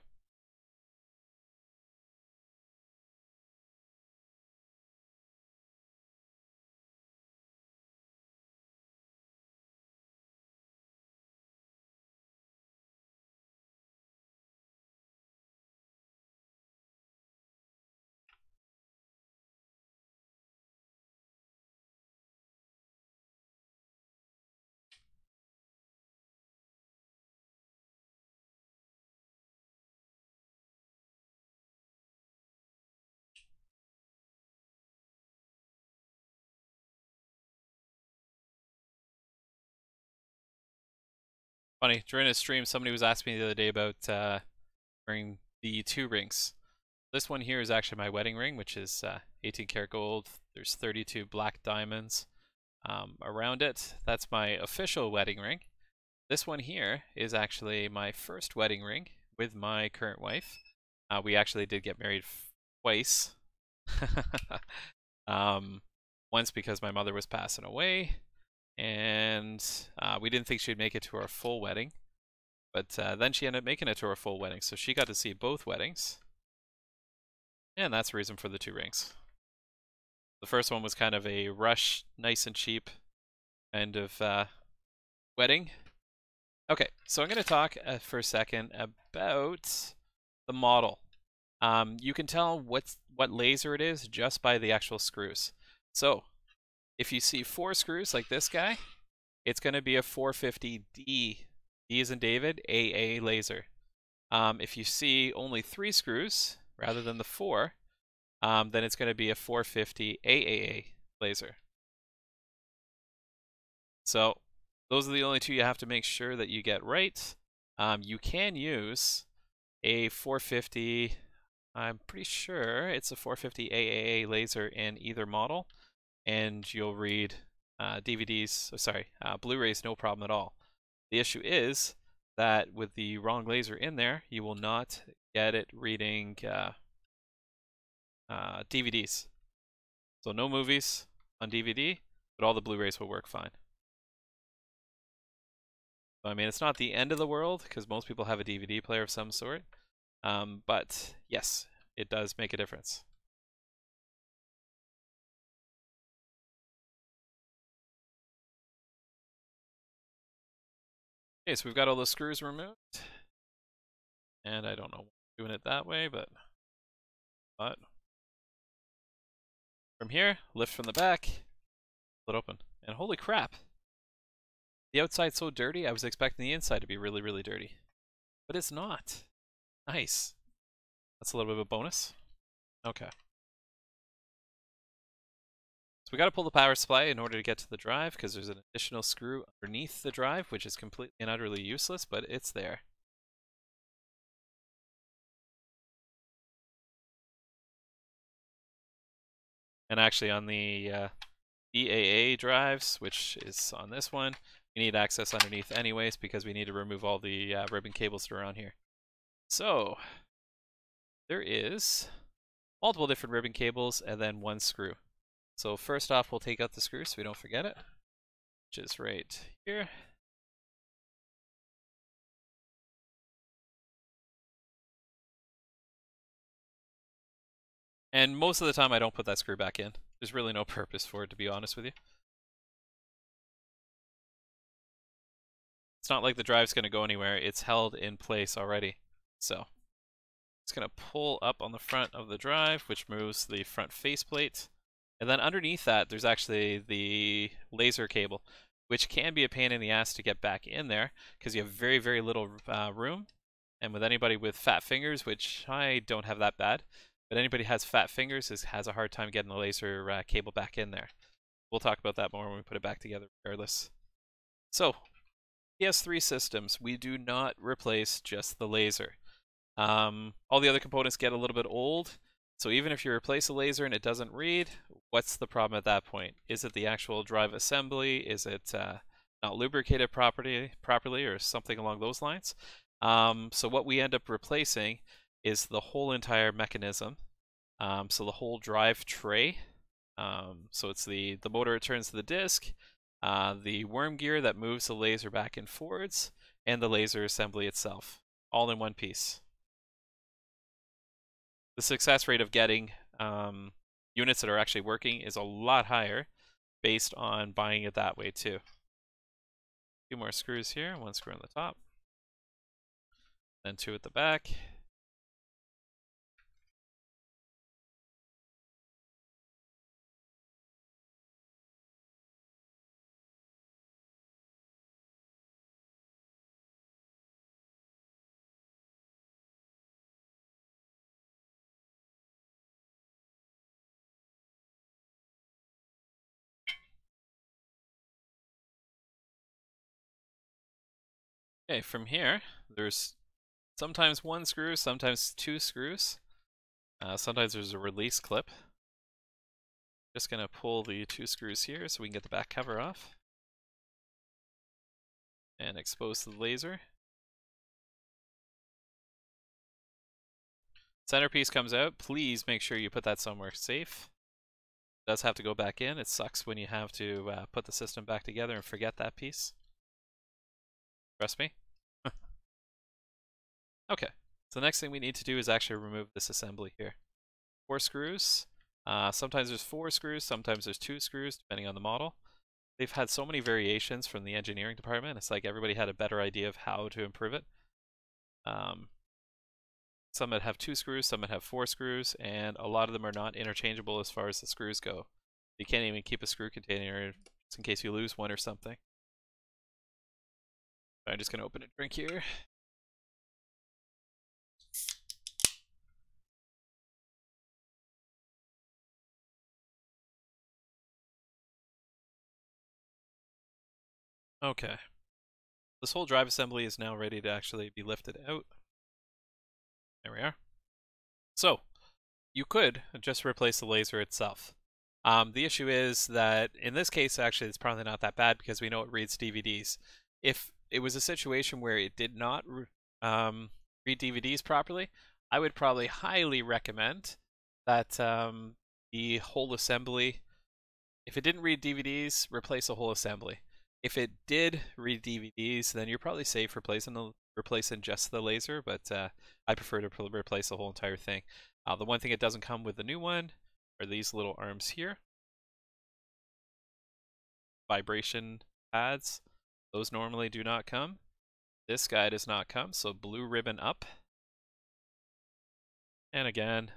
[SPEAKER 1] Funny, during a stream, somebody was asking me the other day about wearing the 2 rings. This one here is actually my wedding ring, which is 18 karat gold. There's 32 black diamonds around it. That's my official wedding ring. This one here is actually my first wedding ring with my current wife. We actually did get married twice. Once because my mother was passing away, and we didn't think she'd make it to our full wedding. But then she ended up making it to our full wedding, so she got to see both weddings. And that's the reason for the 2 rings. The first one was kind of a rush, nice and cheap kind of wedding. Okay, so I'm going to talk for a second about the model. You can tell what laser it is just by the actual screws. So if you see 4 screws like this guy, it's going to be a 450D. D as in David, AA laser. If you see only 3 screws rather than the 4, then it's going to be a 450 AAA laser. So those are the only 2 you have to make sure that you get right. You can use a 450, I'm pretty sure it's a 450 AAA laser in either model, and you'll read Blu-rays no problem at all. The issue is that with the wrong laser in there, you will not get it reading DVDs. So no movies on DVD, but all the Blu-rays will work fine. So, I mean, it's not the end of the world because most people have a DVD player of some sort, but yes, it does make a difference. Okay, so we've got all the screws removed. And I don't know doing it that way, but from here, lift from the back, pull it open. And holy crap. The outside's so dirty, I was expecting the inside to be really, really dirty. But it's not. Nice. That's a little bit of a bonus. Okay. So we got to pull the power supply in order to get to the drive, because there's an additional screw underneath the drive, which is completely and utterly useless, but it's there. And actually on the EAA drives, which is on this one, we need access underneath anyways, because we need to remove all the ribbon cables that are on here. So there is multiple different ribbon cables and then one screw. So first off, we'll take out the screw so we don't forget it, which is right here. And most of the time I don't put that screw back in. There's really no purpose for it, to be honest with you. It's not like the drive's going to go anywhere. It's held in place already. So it's going to pull up on the front of the drive, which moves the front faceplate. And then underneath that, there's actually the laser cable, which can be a pain in the ass to get back in there because you have very, very little room. And with anybody with fat fingers, which I don't have that bad, but anybody has fat fingers has a hard time getting the laser cable back in there. We'll talk about that more when we put it back together regardless. So, PS3 systems, we do not replace just the laser. All the other components get a little bit old, so even if you replace a laser and it doesn't read, what's the problem at that point? Is it the actual drive assembly? Is it not lubricated properly or something along those lines? So what we end up replacing is the whole entire mechanism. So the whole drive tray. So it's the motor returns to the disc, the worm gear that moves the laser back and forwards, and the laser assembly itself, all in one piece. The success rate of getting units that are actually working is a lot higher based on buying it that way too. Two more screws here, one screw on the top, then two at the back. Okay, from here, there's sometimes one screw, sometimes two screws. Sometimes there's a release clip. Just gonna pull the two screws here so we can get the back cover off. And expose the laser. Centerpiece comes out. Please make sure you put that somewhere safe. It does have to go back in. It sucks when you have to put the system back together and forget that piece. Trust me. Okay, so the next thing we need to do is actually remove this assembly here. 4 screws. Sometimes there's 4 screws, sometimes there's 2 screws, depending on the model. They've had so many variations from the engineering department. It's like everybody had a better idea of how to improve it. Some that have 2 screws, some that have 4 screws, and a lot of them are not interchangeable as far as the screws go. You can't even keep a screw container just in case you lose one or something. I'm just going to open a drink here. Okay. This whole drive assembly is now ready to actually be lifted out. There we are. So, you could just replace the laser itself. The issue is that in this case, actually, it's probably not that bad because we know it reads DVDs. If it was a situation where it did not read DVDs properly, I would probably highly recommend that the whole assembly, if it didn't read DVDs, replace the whole assembly. If it did read DVDs, then you're probably safe replacing just the laser, but I prefer to replace the whole entire thing. The one thing it doesn't come with the new one are these little arms here. Vibration pads. Those normally do not come. This guy does not come, so blue ribbon up. And again,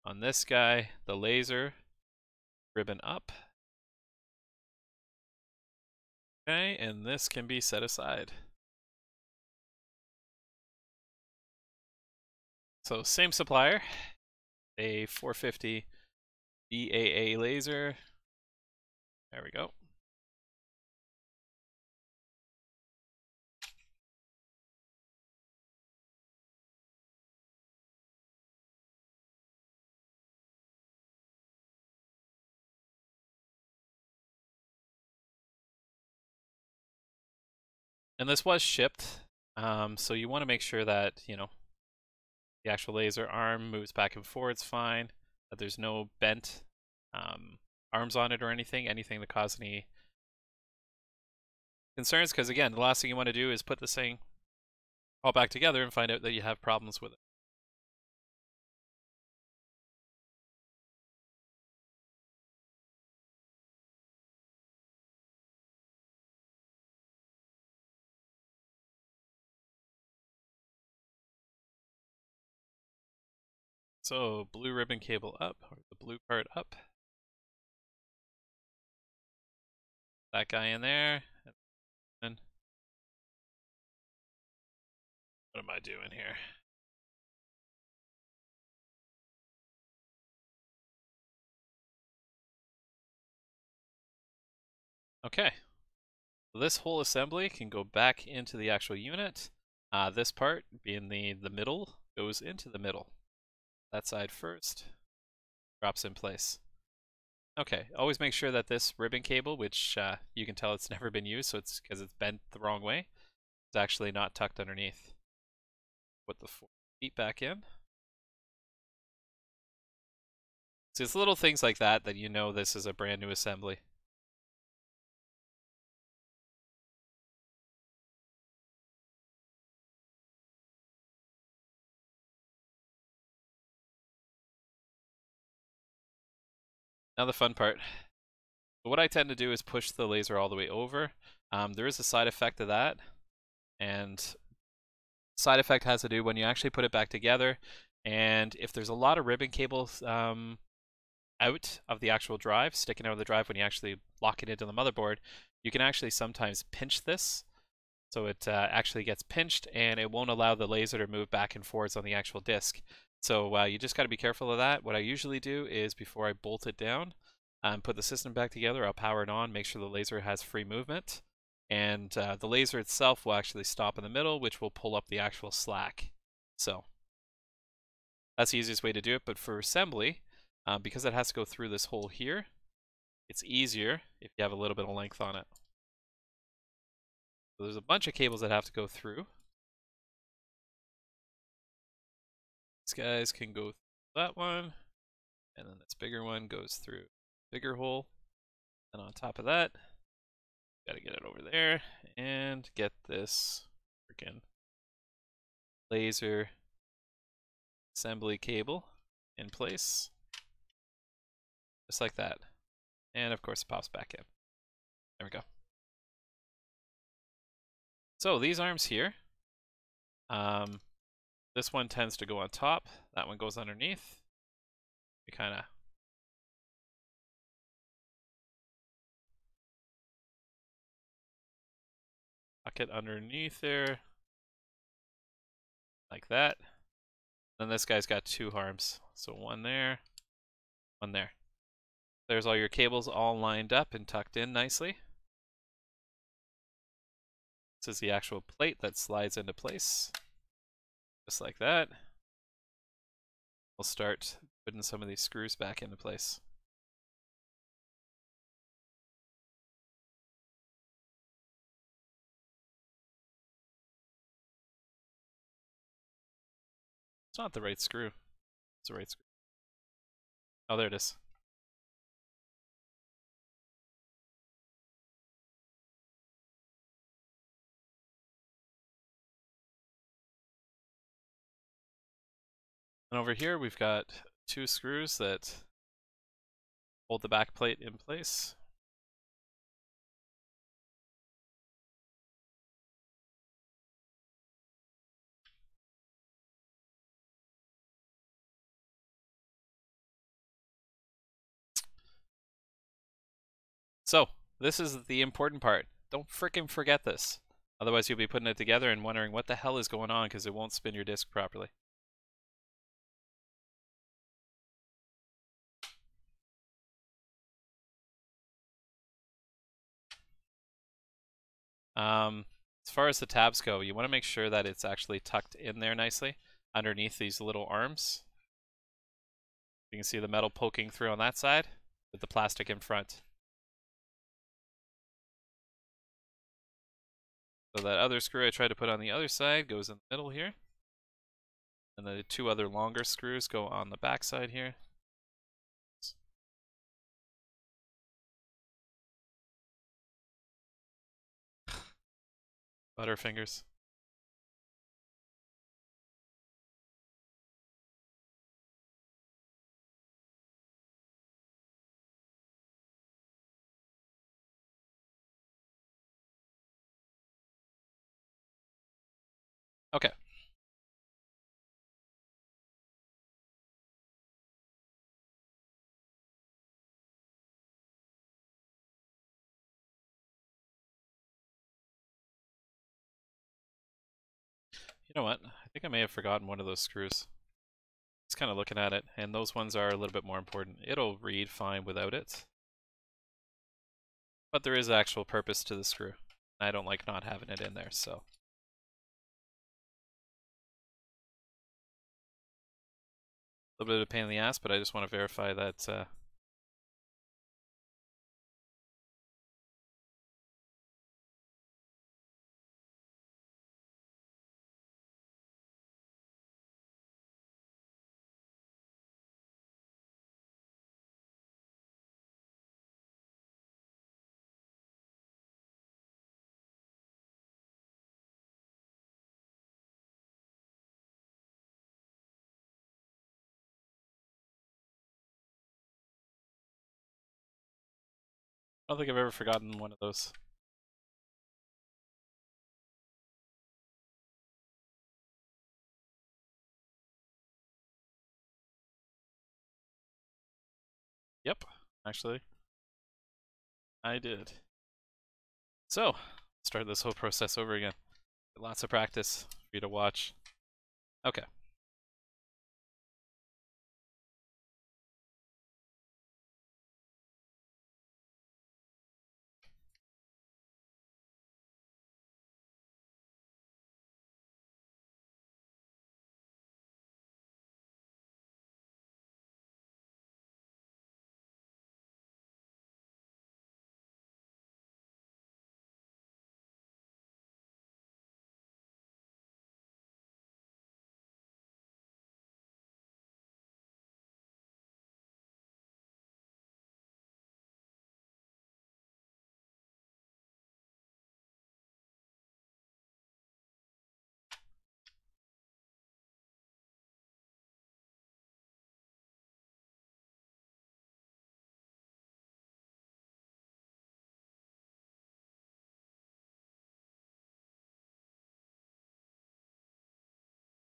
[SPEAKER 1] on this guy, the laser, ribbon up. Okay, and this can be set aside. So same supplier, a 450 BAA laser. There we go. And this was shipped, so you want to make sure that, you know, the actual laser arm moves back and forwards fine, that there's no bent arms on it or anything to cause any concerns, because again, the last thing you want to do is put this thing all back together and find out that you have problems with it. So blue ribbon cable up, or the blue part up. That guy in there. And what am I doing here? Okay. So this whole assembly can go back into the actual unit. This part, being the middle, goes into the middle. That side first, drops in place. Okay, always make sure that this ribbon cable, which you can tell it's never been used, so it's because it's bent the wrong way, is actually not tucked underneath. Put the 4 feet back in. So it's little things like that that you know this is a brand new assembly. Now the fun part. So what I tend to do is push the laser all the way over. There is a side effect of that, and side effect has to do when you actually put it back together, and if there's a lot of ribbon cables out of the actual drive, sticking out of the drive when you actually lock it into the motherboard, you can actually sometimes pinch this. So it actually gets pinched and it won't allow the laser to move back and forwards on the actual disc. So you just got to be careful of that. What I usually do is before I bolt it down, put the system back together, I'll power it on, make sure the laser has free movement. And the laser itself will actually stop in the middle, which will pull up the actual slack. So that's the easiest way to do it. But for assembly, because it has to go through this hole here, it's easier if you have a little bit of length on it. So there's a bunch of cables that have to go through. These guys can go through that one, and then this bigger one goes through bigger hole. And on top of that, gotta get it over there and get this freaking laser assembly cable in place, just like that. And of course it pops back in. There we go. So these arms here, this one tends to go on top, that one goes underneath. We kind of tuck it underneath there, like that. Then this guy's got 2 arms, so one there, one there. There's all your cables all lined up and tucked in nicely. This is the actual plate that slides into place, just like that. We'll start putting some of these screws back into place. It's not the right screw. It's the right screw. Oh, there it is. And over here we've got 2 screws that hold the back plate in place. So, this is the important part. Don't frickin' forget this. Otherwise you'll be putting it together and wondering what the hell is going on because it won't spin your disc properly. As far as the tabs go, you want to make sure that it's actually tucked in there nicely underneath these little arms. You can see the metal poking through on that side with the plastic in front. So that other screw I tried to put on the other side goes in the middle here. And the two other longer screws go on the back side here. Butterfingers. Okay. You know what? I think I may have forgotten one of those screws. Just kind of looking at it, and those ones are a little bit more important. It'll read fine without it. But there is actual purpose to the screw. I don't like not having it in there, so. A little bit of a pain in the ass, but I just want to verify that I don't think I've ever forgotten one of those. Yep, actually, I did. So, start this whole process over again. Lots of practice for you to watch. Okay.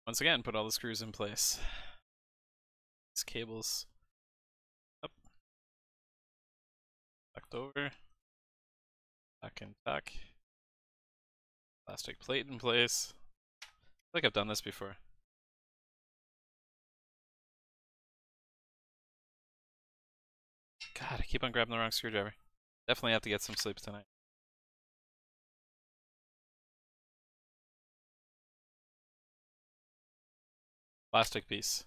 [SPEAKER 1] Once again, put all the screws in place. These cables up, tucked over, tuck and tuck. Plastic plate in place. I feel like I've done this before. God, I keep on grabbing the wrong screwdriver. Definitely have to get some sleep tonight. Plastic piece.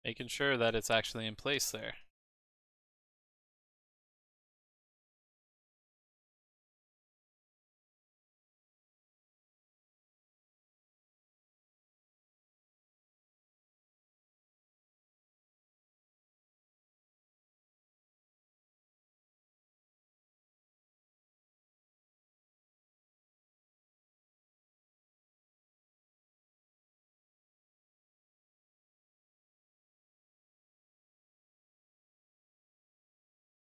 [SPEAKER 1] Making sure that it's actually in place there.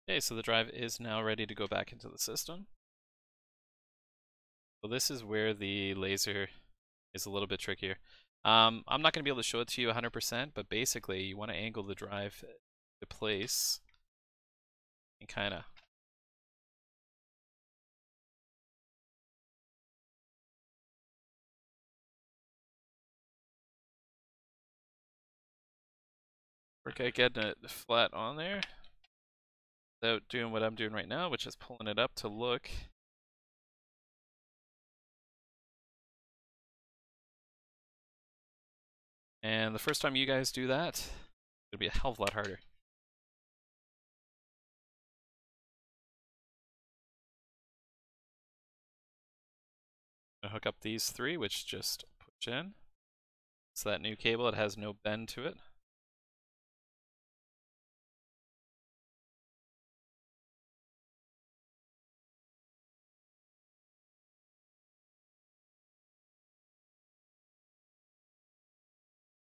[SPEAKER 1] Okay, so the drive is now ready to go back into the system. So this is where the laser is a little bit trickier. I'm not going to be able to show it to you 100%, but basically you want to angle the drive to place and kind of work at getting it flat on there without doing what I'm doing right now, which is pulling it up to look. And the first time you guys do that, it'll be a hell of a lot harder. I'm gonna hook up these three, which just push in. So that new cable, it has no bend to it.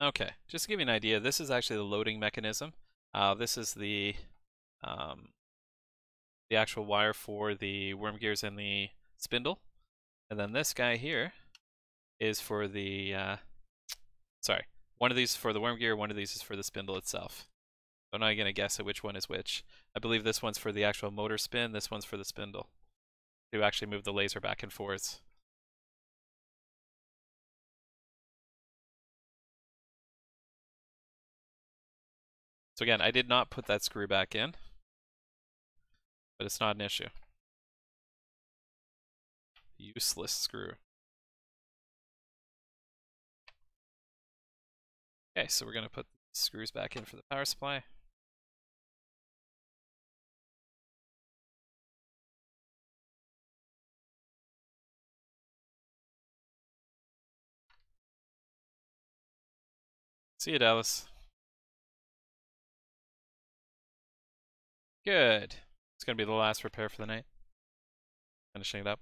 [SPEAKER 1] Okay, just to give you an idea, this is actually the loading mechanism. This is the actual wire for the worm gears and the spindle. And then this guy here is for the, sorry, one of these is for the worm gear, one of these is for the spindle itself. So I'm not going to guess at which one is which. I believe this one's for the actual motor spin, this one's for the spindle, to actually move the laser back and forth. So again, I did not put that screw back in, but it's not an issue. Useless screw. Okay, so we're going to put the screws back in for the power supply. See you, Dallas. Good. It's going to be the last repair for the night. Finishing it up.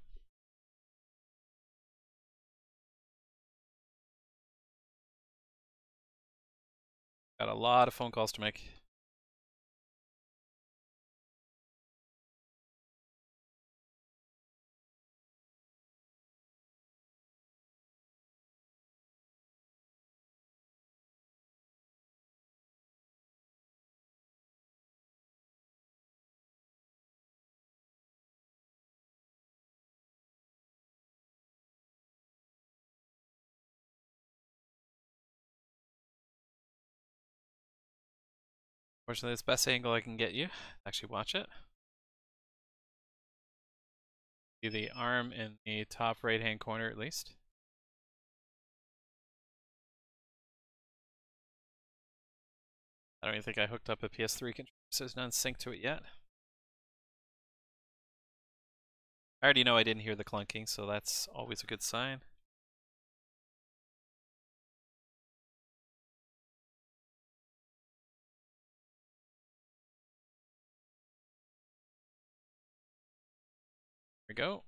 [SPEAKER 1] Got a lot of phone calls to make. Fortunately, it's the best angle I can get you. Actually watch it. See the arm in the top right hand corner at least. I don't even think I hooked up a PS3 controller, so it's not synced to it yet. I already know I didn't hear the clunking, so that's always a good sign. There we go.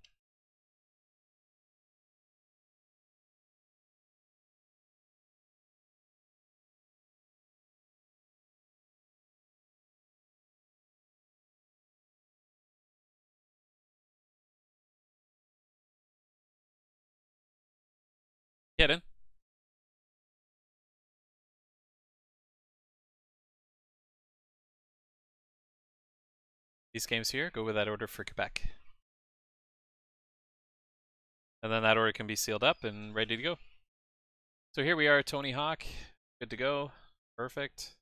[SPEAKER 1] Get in. These games here go with that order for Quebec. And then that order can be sealed up and ready to go. So here we are, Tony Hawk. Good to go. Perfect.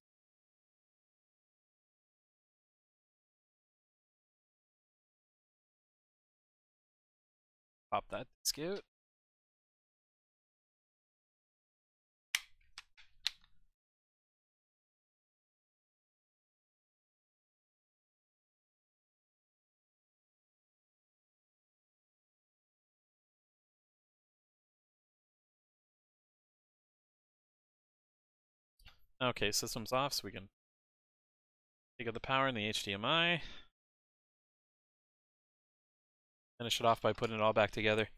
[SPEAKER 1] Pop that disc out. Okay, system's off, so we can take out the power and the HDMI. Finish it off by putting it all back together.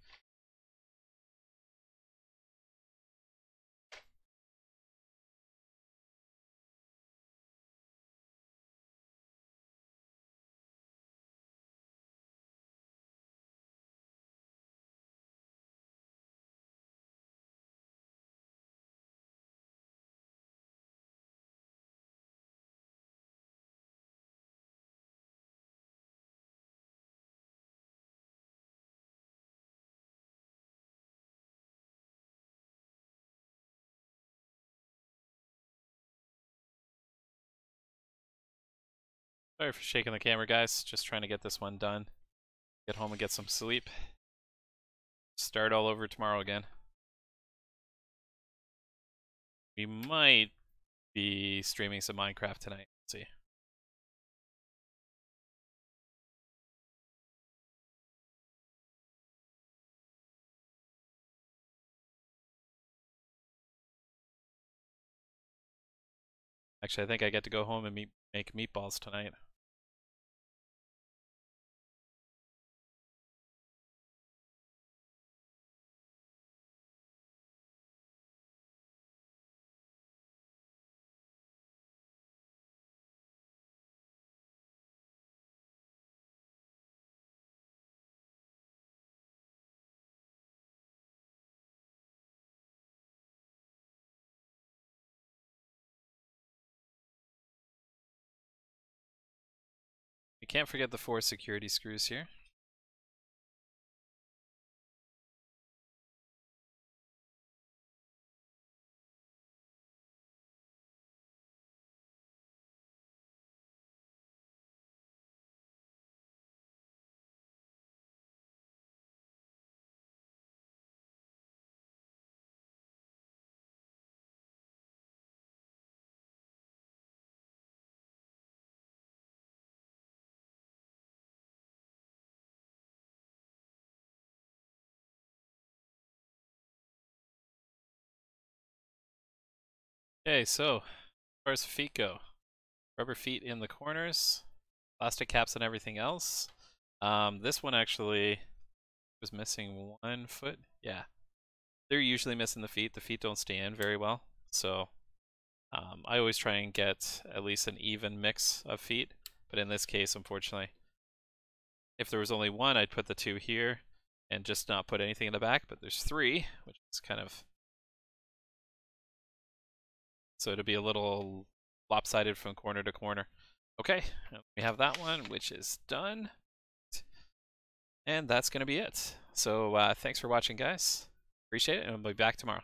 [SPEAKER 1] Sorry for shaking the camera, guys. Just trying to get this one done. Get home and get some sleep. Start all over tomorrow again. We might be streaming some Minecraft tonight. Let's see. Actually, I think I get to go home and make meatballs tonight. You can't forget the 4 security screws here. Okay, so as far as feet go, rubber feet in the corners, plastic caps and everything else. This one actually was missing 1 foot. Yeah, they're usually missing the feet. The feet don't stay in very well, so I always try and get at least an even mix of feet. But in this case, unfortunately, if there was only 1, I'd put the 2 here and just not put anything in the back. But there's 3, which is kind of, so it'll be a little lopsided from corner to corner. Okay, we have that one, which is done. And that's going to be it. So thanks for watching, guys. Appreciate it, and we'll be back tomorrow.